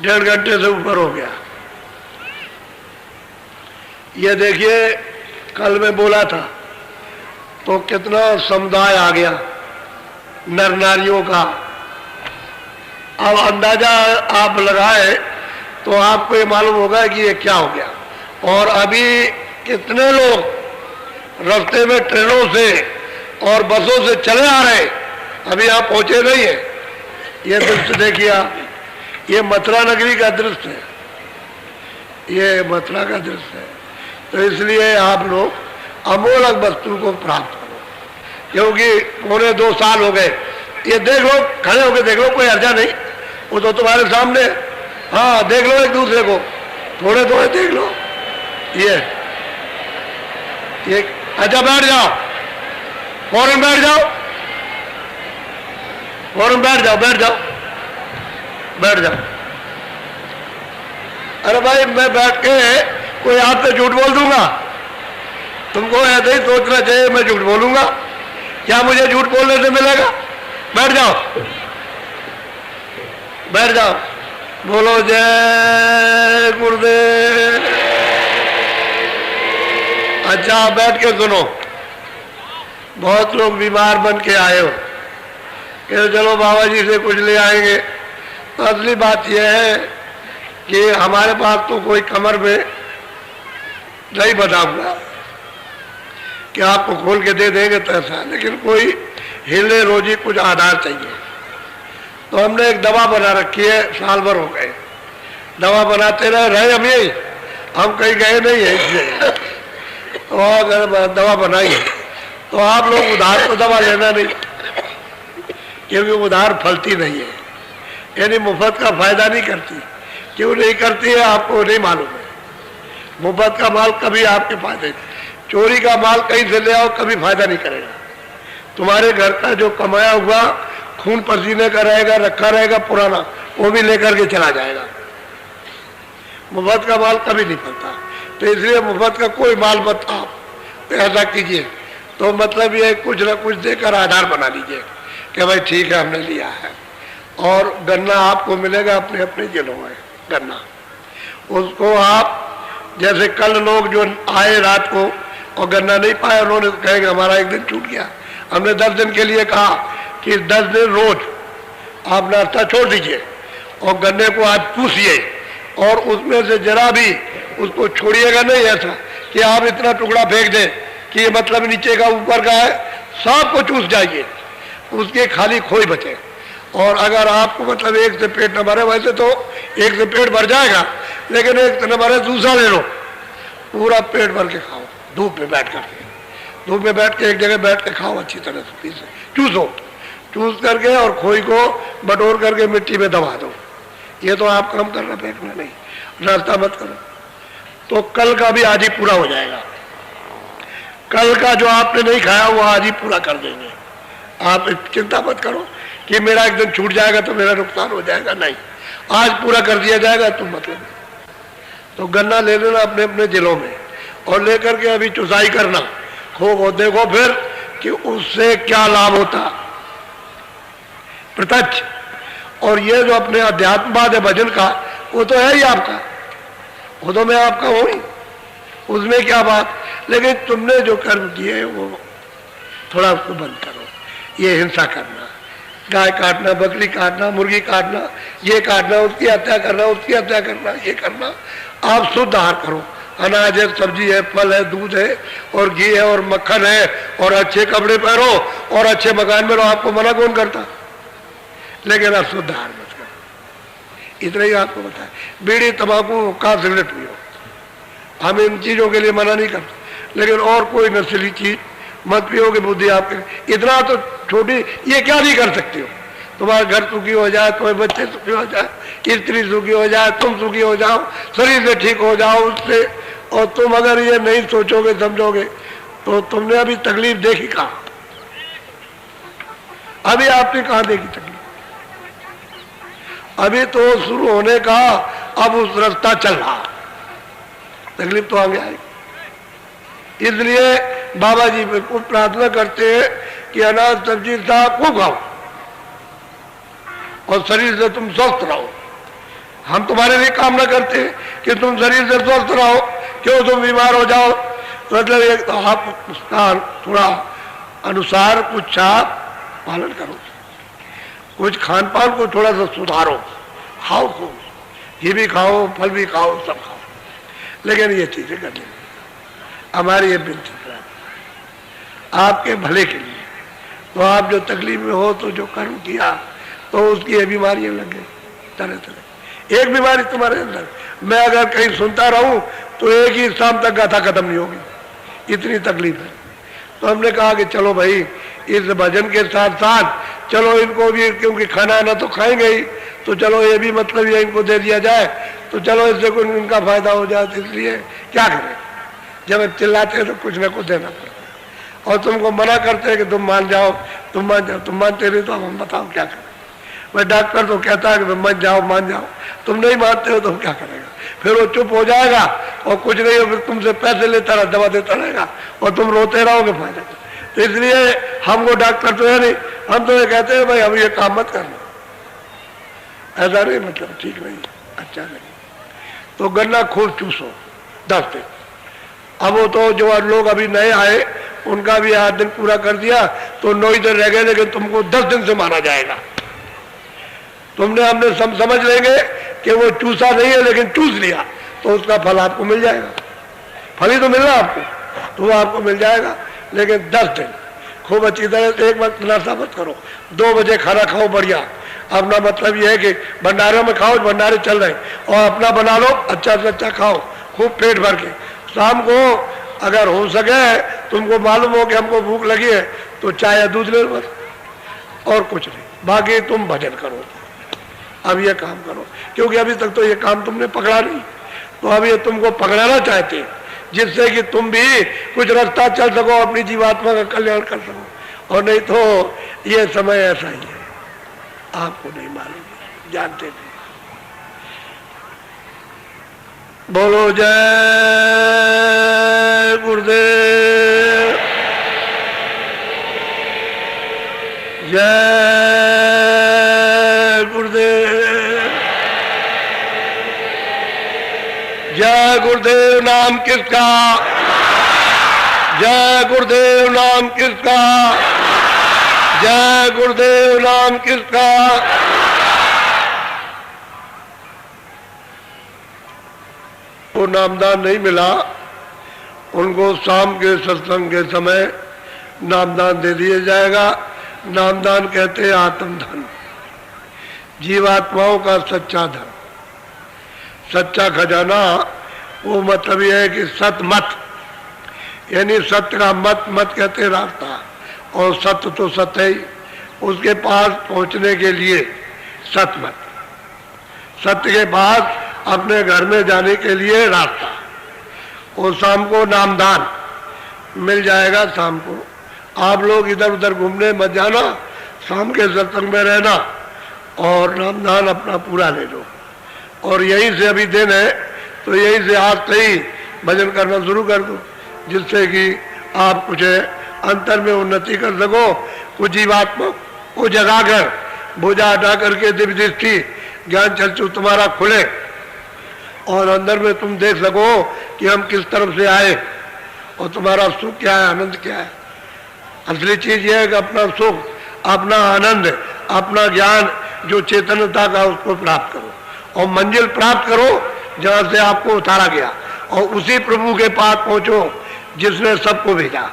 1.5 घंटे से ऊपर हो गया। ये देखिए कल मैं बोला था तो कितना समुदाय आ गया नर नारियों का। अब अंदाजा आप लगाए तो आपको ये मालूम होगा कि ये क्या हो गया। और अभी कितने लोग रास्ते में ट्रेनों से और बसों से चले आ रहे, अभी आप पहुंचे नहीं है। ये दृश्य देखिए आप, ये मथुरा नगरी का दृश्य है, ये मथुरा का दृश्य है। तो इसलिए आप लोग अमोलक वस्तु को प्राप्त करो, क्योंकि 2.25 साल हो गए। ये देख लो, खड़े होकर देख लो, कोई अर्जा नहीं, वो तो तुम्हारे सामने। हाँ देख लो एक दूसरे को, थोड़े थोड़े देख लो। ये अच्छा बैठ जाओ, फौरन बैठ जाओ, फौरन बैठ जाओ, बैठ जाओ, बैठ जाओ। अरे भाई मैं बैठ के कोई आपसे झूठ बोल दूंगा? तुमको ऐसे ही सोचना चाहिए मैं झूठ बोलूंगा? क्या मुझे झूठ बोलने से मिलेगा? बैठ जाओ, बैठ जाओ। बोलो जय गुरुदेव। अच्छा बैठ के सुनो। बहुत लोग बीमार बन के आए हो कि चलो बाबा जी से कुछ ले आएंगे। तो असली बात यह है कि हमारे पास तो कोई कमर में नहीं बना हुआ कि आपको खोल के दे देंगे तो ऐसा, लेकिन कोई हिले रोजी कुछ आधार चाहिए। तो हमने एक दवा बना रखी है, साल भर हो गए दवा बनाते रहे हम, यही हम कहीं गए नहीं है इसलिए। तो अगर दवा बनाई तो आप लोग उधार तो दवा लेना नहीं, क्योंकि उधार फलती नहीं है, यानी मुफ्त का फायदा नहीं करती। क्यों नहीं करती है आपको नहीं मालूम है। मुफ्त का माल कभी आपके फायदे, चोरी का माल कहीं से ले आओ कभी फायदा नहीं करेगा। तुम्हारे घर का जो कमाया हुआ खून पसीने का रहेगा, रखा रहेगा पुराना, वो भी लेकर के चला जाएगा। मुफ्त का माल कभी नहीं फलता। तो इसलिए मुफ्त का कोई माल मत आप तो ऐसा कीजिए। तो मतलब ये कुछ ना कुछ देकर आधार बना लीजिए कि भाई ठीक है हमने लिया है। और गन्ना आपको मिलेगा अपने अपने जिलों में, गन्ना उसको आप, जैसे कल लोग जो आए रात को और गन्ना नहीं पाए, उन्होंने कहेंगे हमारा एक दिन छूट गया। हमने 10 दिन के लिए कहा कि 10 दिन रोज आप नाश्ता छोड़ दीजिए और गन्ने को आज पूछिए और उसमें से जरा भी उसको छोड़िएगा नहीं, ऐसा कि आप इतना टुकड़ा फेंक दें कि ये मतलब नीचे का ऊपर का है सब को चूस जाइए, उसके खाली खोई बचे। और अगर आपको मतलब एक से पेट न भरे, वैसे तो एक से पेट भर जाएगा, लेकिन एक से न भरे दूसरा ले लो, पूरा पेट भर के खाओ धूप में बैठ करके। धूप में बैठ के एक जगह बैठ के खाओ अच्छी तरह से, पीसे चूसो, चूस करके और खोई को बटोर करके मिट्टी में दबा दो। ये तो आप काम करना, फेंकना नहीं, नाश्ता मत करो। तो कल का भी आज ही पूरा हो जाएगा। कल का जो आपने नहीं खाया वो आज ही पूरा कर देंगे। आप चिंता मत करो कि मेरा एक दिन छूट जाएगा तो मेरा नुकसान हो जाएगा, नहीं, आज पूरा कर दिया जाएगा। तुम मतलब तो गन्ना ले लेना अपने अपने जिलों में और लेकर के अभी चुसाई करना, खूब देखो फिर कि उससे क्या लाभ होता प्रत्यक्ष। और ये जो अपने अध्यात्मवाद है भजन का, वो तो है ही आपका, वो तो मैं आपका हूं ही, उसमें क्या बात। लेकिन तुमने जो कर्म किए वो थोड़ा उसको बंद करो। ये हिंसा करना, गाय काटना, बकरी काटना, मुर्गी काटना, ये काटना, उसकी हत्या करना, उसकी हत्या करना, ये करना। आप शुद्ध आहार करो, अनाज है, सब्जी है, फल है, दूध है और घी है और मक्खन है और अच्छे कपड़े पहनो और अच्छे मकान में रहो। आपको मना कौन करता? लेकिन आप शुद्ध आहार मत करो, इतना ही आपको बताया। बीड़ी, तंबाकू का सिगरेट पियो, हम इन चीजों के लिए मना नहीं करते, लेकिन और कोई नशीली चीज मत पियो कि बुद्धि आपके। इतना तो छोटी, ये क्या नहीं कर सकते हो? तुम्हारा घर सुखी हो जाए, तुम्हारे बच्चे सुखी हो जाए, स्त्री सुखी हो जाए, तुम सुखी हो जाओ, शरीर से ठीक हो जाओ उससे। और तुम अगर ये नहीं सोचोगे समझोगे तो तुमने अभी तकलीफ देखी कहाँ? अभी आपने कहाँ देखी तकलीफ? अभी तो शुरू होने का, अब उस रास्ता चल रहा, तकलीफ तो आगे आएगी। इसलिए बाबा जी बिल्कुल प्रार्थना करते हैं कि अनाज सब्जी साग खूब खाओ और शरीर से तुम स्वस्थ रहो। हम तुम्हारे लिए कामना करते हैं कि तुम शरीर से स्वस्थ रहो, क्यों तुम बीमार हो जाओ। मतलब एक तो आप उसका थोड़ा अनुसार कुछ आप पालन करो, कुछ खान पान को थोड़ा सा सुधारो, खाओ खूब, घी भी खाओ, फल भी खाओ, सब खाओ, लेकिन ये चीजें करनी हमारी ये विनती है आपके भले के लिए। तो आप जो तकलीफ में हो, तो जो कर्म किया तो उसकी ये बीमारियां लग गई तरह तरह। एक बीमारी तुम्हारे अंदर, मैं अगर कहीं सुनता रहूं तो एक ही शाम तक गाथा खत्म नहीं होगी, इतनी तकलीफ है। तो हमने कहा कि चलो भाई इस भजन के साथ साथ चलो इनको भी, क्योंकि खाना आना तो खाएंगे ही, तो चलो ये भी मतलब ये इनको दे दिया जाए, तो चलो इससे कोई इनका फायदा हो जाए। इसलिए क्या करें, जब चिल्लाते हैं तो कुछ ना कुछ देना पड़ता है। और तुमको मना करते हैं कि तुम मान जाओ, तुम मान जाओ, तुम मानते नहीं तो हम बताओ क्या करें। मैं डॉक्टर तो कहता है कि मान जाओ मान जाओ, तुम नहीं मानते हो तो क्या करेगा? फिर वो चुप हो जाएगा और कुछ नहीं हो, फिर तुमसे पैसे लेता रहा, दवा देता रहेगा और तुम रोते रहोगे फायदा। तो इसलिए हमको डॉक्टर तो है नहीं, हम तो ये कहते हैं भाई हम ये काम मत करना, ऐसा नहीं, मतलब ठीक नहीं, अच्छा नहीं। तो गन्ना खूब चूसो 10 दिन। अब वो तो जो लोग अभी नए आए उनका भी 8 दिन पूरा कर दिया तो 9 दिन रह गए, लेकिन तुमको 10 दिन से माना जाएगा। तुमने हमने समझ लेंगे कि वो चूसा नहीं है लेकिन चूस लिया, तो उसका फल आपको मिल जाएगा। फल ही तो मिलना आपको, तो वो आपको मिल जाएगा। लेकिन 10 दिन खूब अच्छी तरह से, एक वक्त नाश्ता मत करो, 2 बजे खाना खाओ बढ़िया। अपना मतलब ये है कि भंडारों में खाओ, भंडारे चल रहे, और अपना बना लो, अच्छा से अच्छा खाओ खूब पेट भर के। शाम को अगर हो सके, तुमको मालूम हो कि हमको भूख लगी है, तो चाय या दूध ले लो बस, और कुछ नहीं। बाकी तुम भजन करो, अब ये काम करो, क्योंकि अभी तक तो ये काम तुमने पकड़ा नहीं, तो अब ये तुमको पकड़ाना चाहते हैं, जिससे कि तुम भी कुछ रास्ता चल सको, अपनी जीवात्मा का कल्याण कर सको। और नहीं तो ये समय ऐसा ही है, आपको नहीं मालूम, जानते नहीं। बोलो जय गुरुदेव, जय गुरुदेव, जय गुरुदेव। नाम किसका? जय गुरुदेव। नाम किसका? जय गुरुदेव। नाम किसका? वो नामदान नहीं मिला, उनको शाम के सत्संग के समय नामदान दे दिया जाएगा। नामदान कहते हैं आत्मधन, जीवात्माओं का सच्चा धन, सच्चा खजाना। वो मतलब यह है कि सतमत, यानी सत्य का मत, मत कहते हैं रास्ता, और सत्य तो सत्य ही, उसके पास पहुंचने के लिए सतमत, सत्य के पास अपने घर में जाने के लिए रास्ता। और शाम को नामदान मिल जाएगा। शाम को आप लोग इधर उधर घूमने मत जाना, शाम के सत्संग में रहना और नामदान अपना पूरा ले लो। और यहीं से अभी दिन है, तो यहीं से आज से ही भजन करना शुरू कर दो, जिससे कि आप कुछ अंतर में उन्नति कर सको। कुछ जीवात्मा को जगाकर, बोझा हटा करके दिव्य दृष्टि ज्ञान चक्षु तुम्हारा खुले, और अंदर में तुम देख सको कि हम किस तरफ से आए और तुम्हारा सुख क्या है, आनंद क्या है। असली चीज यह है कि अपना सुख, अपना आनंद, अपना ज्ञान जो चेतनता का, उसको प्राप्त करो और मंजिल प्राप्त करो जहां से आपको उतारा गया, और उसी प्रभु के पास पहुंचो जिसने सबको भेजा।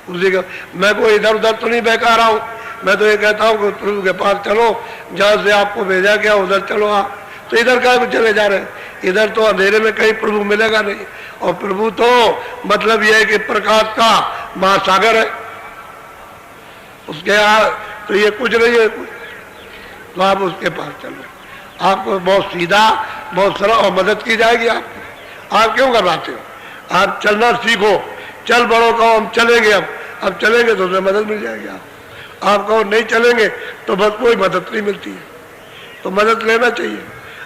उसी का, मैं कोई इधर उधर तो नहीं बहका रहा हूं, मैं तो ये कहता हूं कि प्रभु के पास चलो, जहां से आपको भेजा गया उधर चलो। आप तो इधर क्या चले जा रहे हैं? इधर तो अंधेरे में कहीं प्रभु मिलेगा नहीं, और प्रभु तो मतलब यह है कि प्रकाश का महासागर है, उसके यहाँ तो ये कुछ नहीं है। तो आप उसके पास चलो, आपको बहुत सीधा, बहुत सरल और मदद की जाएगी। आप क्यों घबराते हो? आप चलना सीखो, चल बड़ो कहो हम चलेंगे, अब चलेंगे तो उसमें मदद मिल जाएगी। आप कहो नहीं चलेंगे तो बस कोई मदद नहीं मिलती है, तो मदद लेना चाहिए।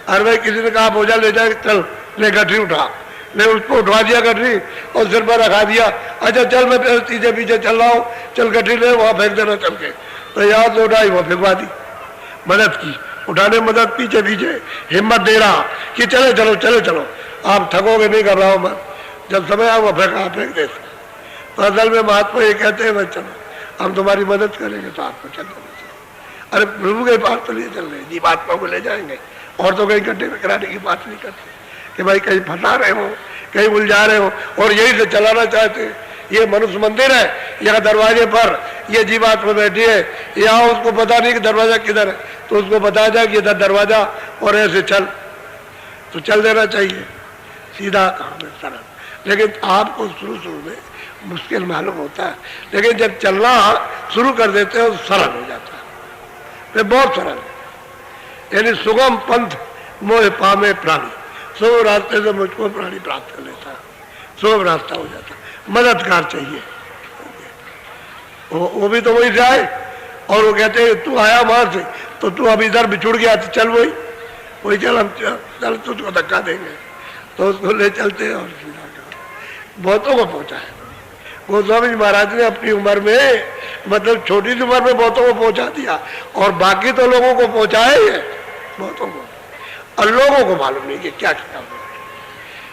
अरे भाई किसी ने कहा बोझा ले जाए, चल ले गठरी उठा, ले उसको उठवा दिया गठरी और सिर पर रखा दिया, अच्छा चल मैं पीछे पीछे चल रहा हूँ, चल गठरी ले वहां फेंक देना चल के, तो याद से उठाई वहां फेंकवा दी, मदद की, उठाने मदद, पीछे पीछे हिम्मत दे रहा कि चले चलो चले चलो, आप थकोगे नहीं, घबराओ मत, जब समय आए वो फेंक दे। तो असल में महात्मा ये कहते हैं, चलो हम तुम्हारी मदद करेंगे तो आपको चल देना चाहिए। अरे प्रभु के पास तो लिए चल रहे, जीवात्मा को ले जाएंगे, और तो कहीं गड्ढे में कराने की बात नहीं करते कि भाई कहीं फंसा रहे हो, कहीं उलझा रहे हो, और यही से चलाना चाहते हैं। ये मनुष्य मंदिर है, यहाँ दरवाजे पर ये जीवात्मा बैठी है, यहाँ उसको पता नहीं कि दरवाजा किधर है, तो उसको बताया जाए कि इधर दरवाजा और ऐसे चल, तो चल देना चाहिए। सीधा काम है, सरल। लेकिन आपको शुरू में मुश्किल मालूम होता है, लेकिन जब चलना शुरू कर देते हो तो सरल हो जाता है, फिर बहुत सरल है। यानी सुगम पंथ मोह पामे प्राणी, सुगम रास्ते से मुझको प्राणी प्राप्त कर लेता है, सुगम रास्ता हो जाता है। मददगार चाहिए, वो भी तो वही जाए, और वो कहते हैं तू आया वहां से तो तू अब इधर बिछुड़ गया, तो चल वही चल, हम चल तुझको धक्का देंगे, तो उसको ले चलते हैं और बहुतों को पहुंचा है। गोस्वामी महाराज ने अपनी उम्र में मतलब छोटी सी उम्र में बहुतों को पहुंचा दिया, और बाकी तो लोगों को पहुंचाया ही है बहुतों को, और लोगों को मालूम नहीं कि क्या किया।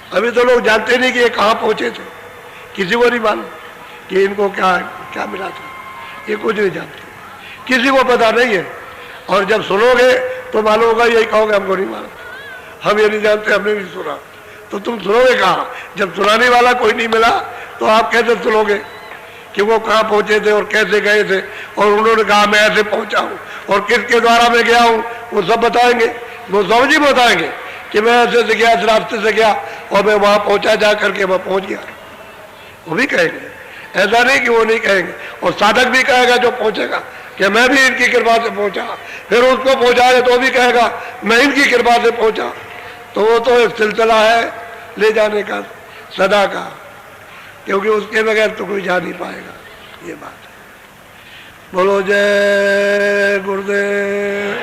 अभी तो लोग जानते नहीं कि ये कहाँ पहुंचे थे, किसी को नहीं मालूम कि इनको क्या क्या मिला था, ये कुछ नहीं जानते, किसी को पता नहीं है। और जब सुनोगे तो मालूम होगा, यही कहोगे हमको नहीं मालूम, हम ये नहीं जानते, हमने नहीं सुना। तो तुम सुनोगे कहाँ? जब सुनाने वाला कोई नहीं मिला तो आप कैसे सुनोगे कि वो कहाँ पहुंचे थे और कैसे गए थे, और उन्होंने कहा मैं ऐसे पहुंचा हूँ और किसके द्वारा मैं गया हूँ, वो सब बताएंगे। वो सब जी बताएंगे कि मैं ऐसे से गया, इस रास्ते से गया और मैं वहां पहुंचा, जा करके मैं पहुंच गया, वो भी कहेंगे। ऐसा नहीं कि वो नहीं कहेंगे। और साधक भी कहेगा जो पहुंचेगा कि मैं भी इनकी कृपा से पहुंचा, फिर उसको पहुंचाए तो भी कहेगा मैं इनकी कृपा से पहुंचा। तो वो तो एक सिलसिला है ले जाने का सदा का, क्योंकि उसके बगैर तो कोई जा नहीं पाएगा, ये बात है। बोलो जय गुरुदेव।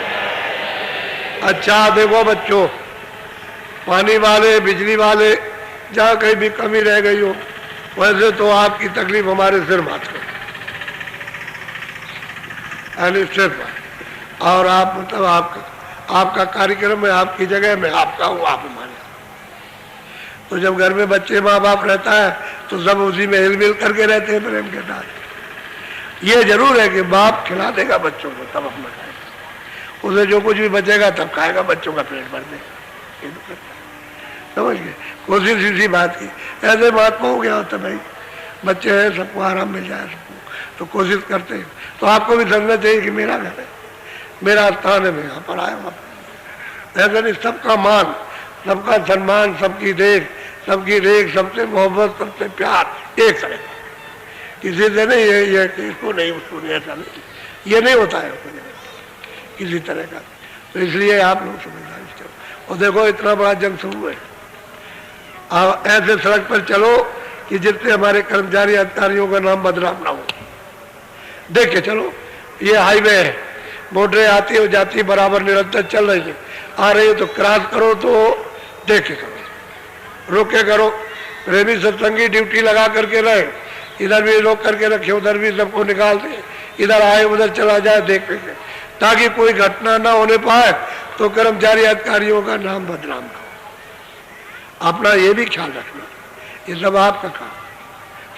अच्छा देखो बच्चों, पानी वाले, बिजली वाले, जहाँ कहीं भी कमी रह गई हो, वैसे तो आपकी तकलीफ हमारे सिर मात कर, और आप मतलब आपका कार्यक्रम है, आपकी जगह में आपका हूँ, आप माने। तो जब घर में बच्चे माँ बाप रहता है तो सब उसी में हिल मिल करके रहते हैं प्रेम के साथ। ये जरूर है कि बाप खिला देगा बच्चों को तब अपना खाएगा, उसे जो कुछ भी बचेगा तब खाएगा, बच्चों का पेट भर देगा। समझ गए? कोशिश इसी बात की। ऐसे महात्मा हो गया होता भाई, बच्चे हैं, सबको आराम मिल जाए सबको, तो कोशिश करते हैं। तो आपको भी समझना चाहिए कि मेरा घर है, मेरा स्थान है, मैं यहाँ पर आया हूँ। ऐसा नहीं, सबका मान, सबका सम्मान, सबकी देख, सबकी रेख, सबसे मोहब्बत, सबसे प्यार एक तरह, किसी से नहीं ये इसको नहीं उसको नहीं, ऐसा नहीं, ये नहीं होता है किसी तरह का। तो इसलिए आप लोग समझदार चलो। और देखो इतना बड़ा जनसमूह है, ऐसे सड़क पर चलो कि जिससे हमारे कर्मचारी अधिकारियों का नाम बदनाम ना हो। देख के चलो, ये हाईवे है, मोटरें आती है जाती है बराबर निरंतर चल रही है, आ रही है तो क्रॉस करो तो देख के करो, रोक के करो। प्रेमी सत्संगी ड्यूटी लगा करके रहे, इधर भी रोक करके रखे, उधर भी सबको निकाल दे, इधर आए उधर चला जाए देख के, ताकि कोई घटना ना होने पाए तो कर्मचारी अधिकारियों का नाम बदनाम ना हो। अपना ये भी ख्याल रखना, ये सब आपका काम।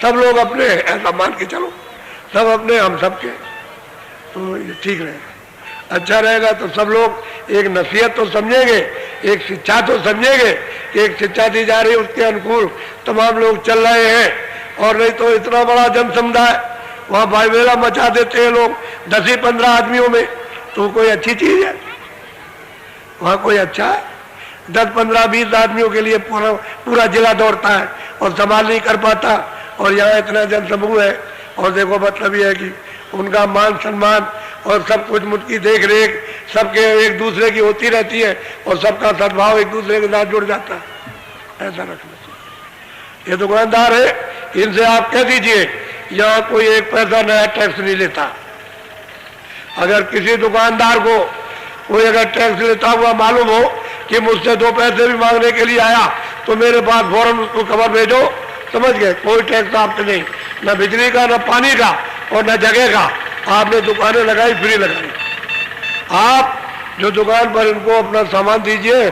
सब लोग अपने ऐसा मान के चलो, सब अपने हम सबके, तो ये ठीक रहेगा, अच्छा रहेगा। तो सब लोग एक नसीहत तो समझेंगे, एक शिक्षा तो समझेंगे कि एक शिक्षा दी जा रही है, उसके अनुकूल तमाम लोग चल रहे हैं। और नहीं तो इतना बड़ा जन समुदाय, वहाँ भाई मेला मचा देते हैं लोग 10-15 आदमियों में, तो कोई अच्छी चीज है? वहाँ कोई अच्छा है? 10-15-20 आदमियों के लिए पूरा जिला दौड़ता है और संभाल नहीं कर पाता, और यहाँ इतना जन समूह है। और देखो मतलब ये है कि उनका मान सम्मान और सब कुछ, उनकी देख रेख सबके एक दूसरे की होती रहती है, और सबका सद्भाव एक दूसरे के साथ जुड़ जाता है। ऐसा रखना चाहिए। ये दुकानदार है, इनसे आप कह दीजिए यहाँ कोई एक पैसा नया टैक्स नहीं लेता। अगर किसी दुकानदार को कोई अगर टैक्स लेता हुआ मालूम हो कि मुझसे 2 पैसे भी मांगने के लिए आया, तो मेरे पास फौरन उसको खबर भेजो। समझ गए? कोई टैक्स आपसे नहीं, न बिजली का, न पानी का, और न जगह का। आपने दुकानें लगाई, फ्री लगाई। आप जो दुकान पर इनको अपना सामान दीजिए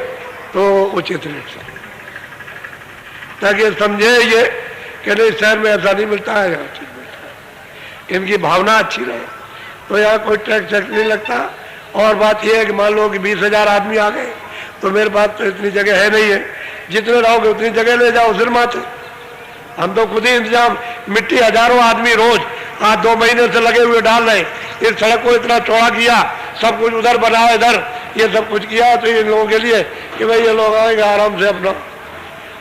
तो उचित रेट से, ताकि समझे ये कि नहीं शहर में ऐसा नहीं मिलता है, यहाँ चीज मिलता है। इनकी भावना अच्छी रहे तो यहाँ कोई टैक्स नहीं लगता। और बात यह है कि मान लो कि 20,000 आदमी आ गए, तो मेरे पास तो इतनी जगह है नहीं है, जितने रहोगे उतनी जगह ले जाओ सिर माथे। हम तो खुद ही इंतजाम, मिट्टी हजारों आदमी रोज आज 2 महीने से लगे हुए डाल रहे, इस सड़क को इतना चौड़ा किया, सब कुछ उधर बनाया, इधर ये सब कुछ किया, तो इन लोगों के लिए कि भाई ये लोग आएंगे आराम से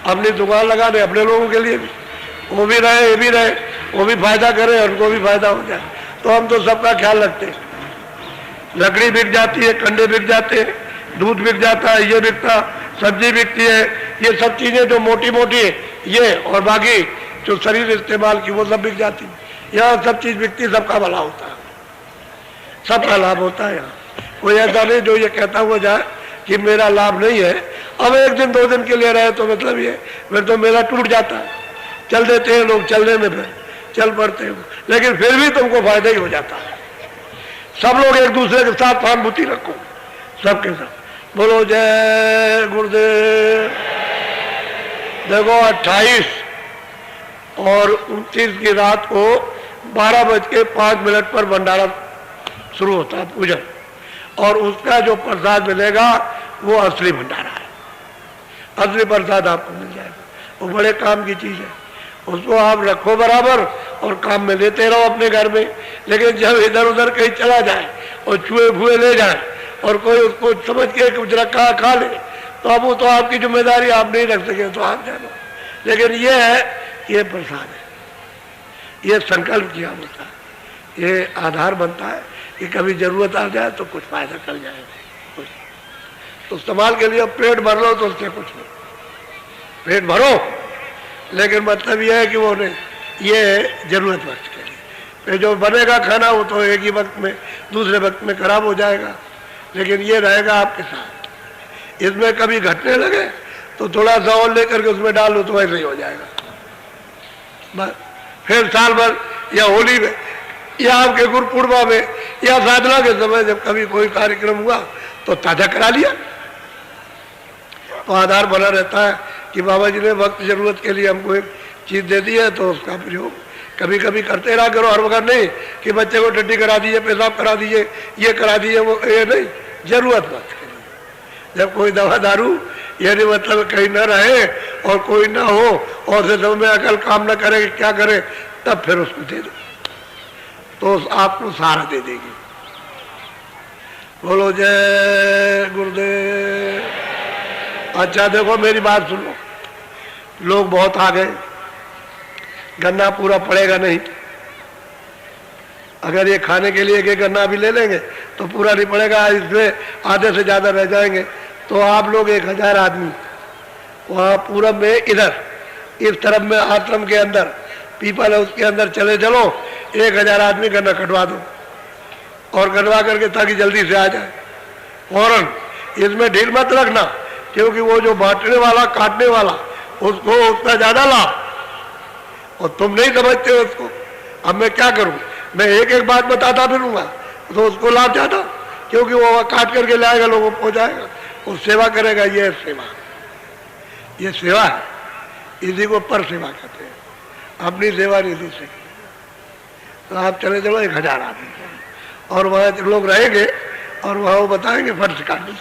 अपनी दुकान लगाने, अपने लोगों के लिए भी, वो भी रहे, ये भी रहे, वो भी फायदा करे, उनको भी फायदा हो जाए। तो हम तो सबका ख्याल रखते हैं। लकड़ी बिक जाती है, कंडे बिक जाते हैं, दूध बिक जाता है, ये बिकता, सब्जी बिकती है, ये सब चीजें जो मोटी मोटी ये, और बाकी जो शरीर इस्तेमाल की वो सब बिक जाती है। यहाँ सब चीज बिकती, सबका भला होता है, सबका लाभ होता है। यहाँ कोई ऐसा नहीं जो ये कहता हुआ जाए कि मेरा लाभ नहीं है। अब 1 दिन 2 दिन के लिए रहे तो मतलब ये, फिर तो मेरा टूट जाता है। चल देते हैं लोग, चलने में फिर चल पड़ते हैं। लेकिन फिर भी तुमको फायदा ही हो जाता है। सब लोग एक दूसरे के साथ सहानुभूति रखो, सबके साथ बोलो जय गुरुदेव। देखो 28 और 29 की रात को 12:05 पर भंडारा शुरू होता है, पूजन, और उसका जो प्रसाद मिलेगा वो असली भंडारा है, असली प्रसाद आपको मिल जाएगा। वो बड़े काम की चीज है, उसको आप रखो बराबर और काम में लेते रहो अपने घर में। लेकिन जब इधर उधर कहीं चला जाए और चूहे फूहे ले जाए और कोई उसको समझ के कुछ रखा खा ले, तो अब वो तो आपकी जिम्मेदारी, आप नहीं रख सके तो आप जानो। लेकिन ये है, ये प्रसाद है, ये संकल्प किया होता है, ये आधार बनता है कि कभी जरूरत आ जाए तो कुछ फायदा कर जाएगा कुछ। तो इस्तेमाल के लिए पेट भर लो तो उससे कुछ नहीं, पेट भरो, लेकिन मतलब यह है कि वो नहीं, ये जरूरत वक्त के लिए। फिर जो बनेगा खाना वो तो एक ही वक्त में, दूसरे वक्त में खराब हो जाएगा, लेकिन ये रहेगा आपके साथ। इसमें कभी घटने लगे तो थोड़ा सा और लेकर के उसमें डाल लो तो वैसे ही हो जाएगा बस। फिर साल भर या होली में या आपके गुरुपूर्णिमा में या साधना के समय जब कभी कोई कार्यक्रम हुआ तो ताजा करा लिया, तो आधार बना रहता है कि बाबा जी ने वक्त जरूरत के लिए हमको एक चीज दे दी है, तो उसका प्रयोग कभी कभी करते रहा करो, हर वक्त नहीं कि बच्चे को टट्टी करा दीजिए, पेशाब करा दीजिए, ये करा दीजिए, वो ये नहीं, जरूरत वक्त के लिए। जब कोई दवा दारू यानी मतलब कहीं न रहे और कोई ना हो और से में अकल काम न करे क्या करे, तब फिर उसको दे दो तो आपको सहारा दे देगी। बोलो जय गुरुदेव। अच्छा देखो मेरी बात सुनो, लोग बहुत आ गए, गन्ना पूरा पड़ेगा नहीं, अगर ये खाने के लिए एक गन्ना भी ले लेंगे तो पूरा नहीं पड़ेगा, इसमें आधे से ज्यादा रह जाएंगे। तो आप लोग 1000 आदमी वहाँ पूरब में, इधर इस तरफ में आश्रम के अंदर पीपल है उसके अंदर चले चलो, 1000 आदमी गन्ना कटवा दो और कटवा करके ताकि जल्दी से आ जाए फौरन। इसमें ढील मत रखना, क्योंकि वो जो बांटने वाला काटने वाला उसको उसका ज्यादा लाभ और तुम नहीं समझते हो उसको। अब मैं क्या करूं, मैं एक एक बात बताता फिरूंगा तो उसको लाभ ज्यादा, क्योंकि वो काट करके लाएगा, लोगों को पहुंचाएगा, वो सेवा करेगा। ये सेवा, ये सेवा है, इसी को पर सेवा कहते हैं, अपनी सेवा निधि से। तो आप चले चलो 1000 आदमी और वहाँ लोग रहेंगे और वहाँ वो बताएंगे फर्श काटने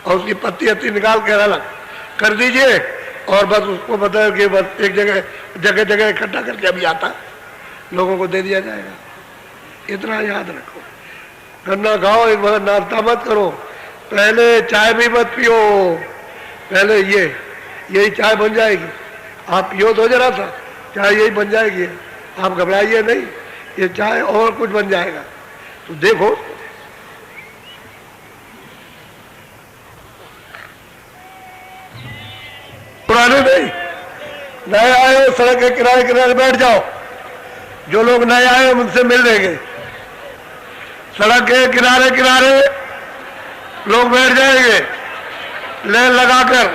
और उसकी पत्ती हत्ती निकाल कर अलग कर दीजिए और बस उसको बताओ कि बस एक जगह जगह जगह इकट्ठा करके अभी आता लोगों को दे दिया जाएगा। इतना याद रखो, गन्ना खाओ, एक बार नाश्ता मत करो, पहले चाय भी मत पियो, पहले यही चाय बन जाएगी, आप पियो तो जरा सा, चाय यही बन जाएगी, आप घबराइए नहीं, ये चाय और कुछ बन जाएगा। तो देखो पुराने नहीं, नए आए हो सड़क के किनारे किनारे बैठ जाओ, जो लोग नए आए हो उनसे मिल लेंगे, सड़क के किनारे किनारे लोग बैठ जाएंगे लेन लगाकर।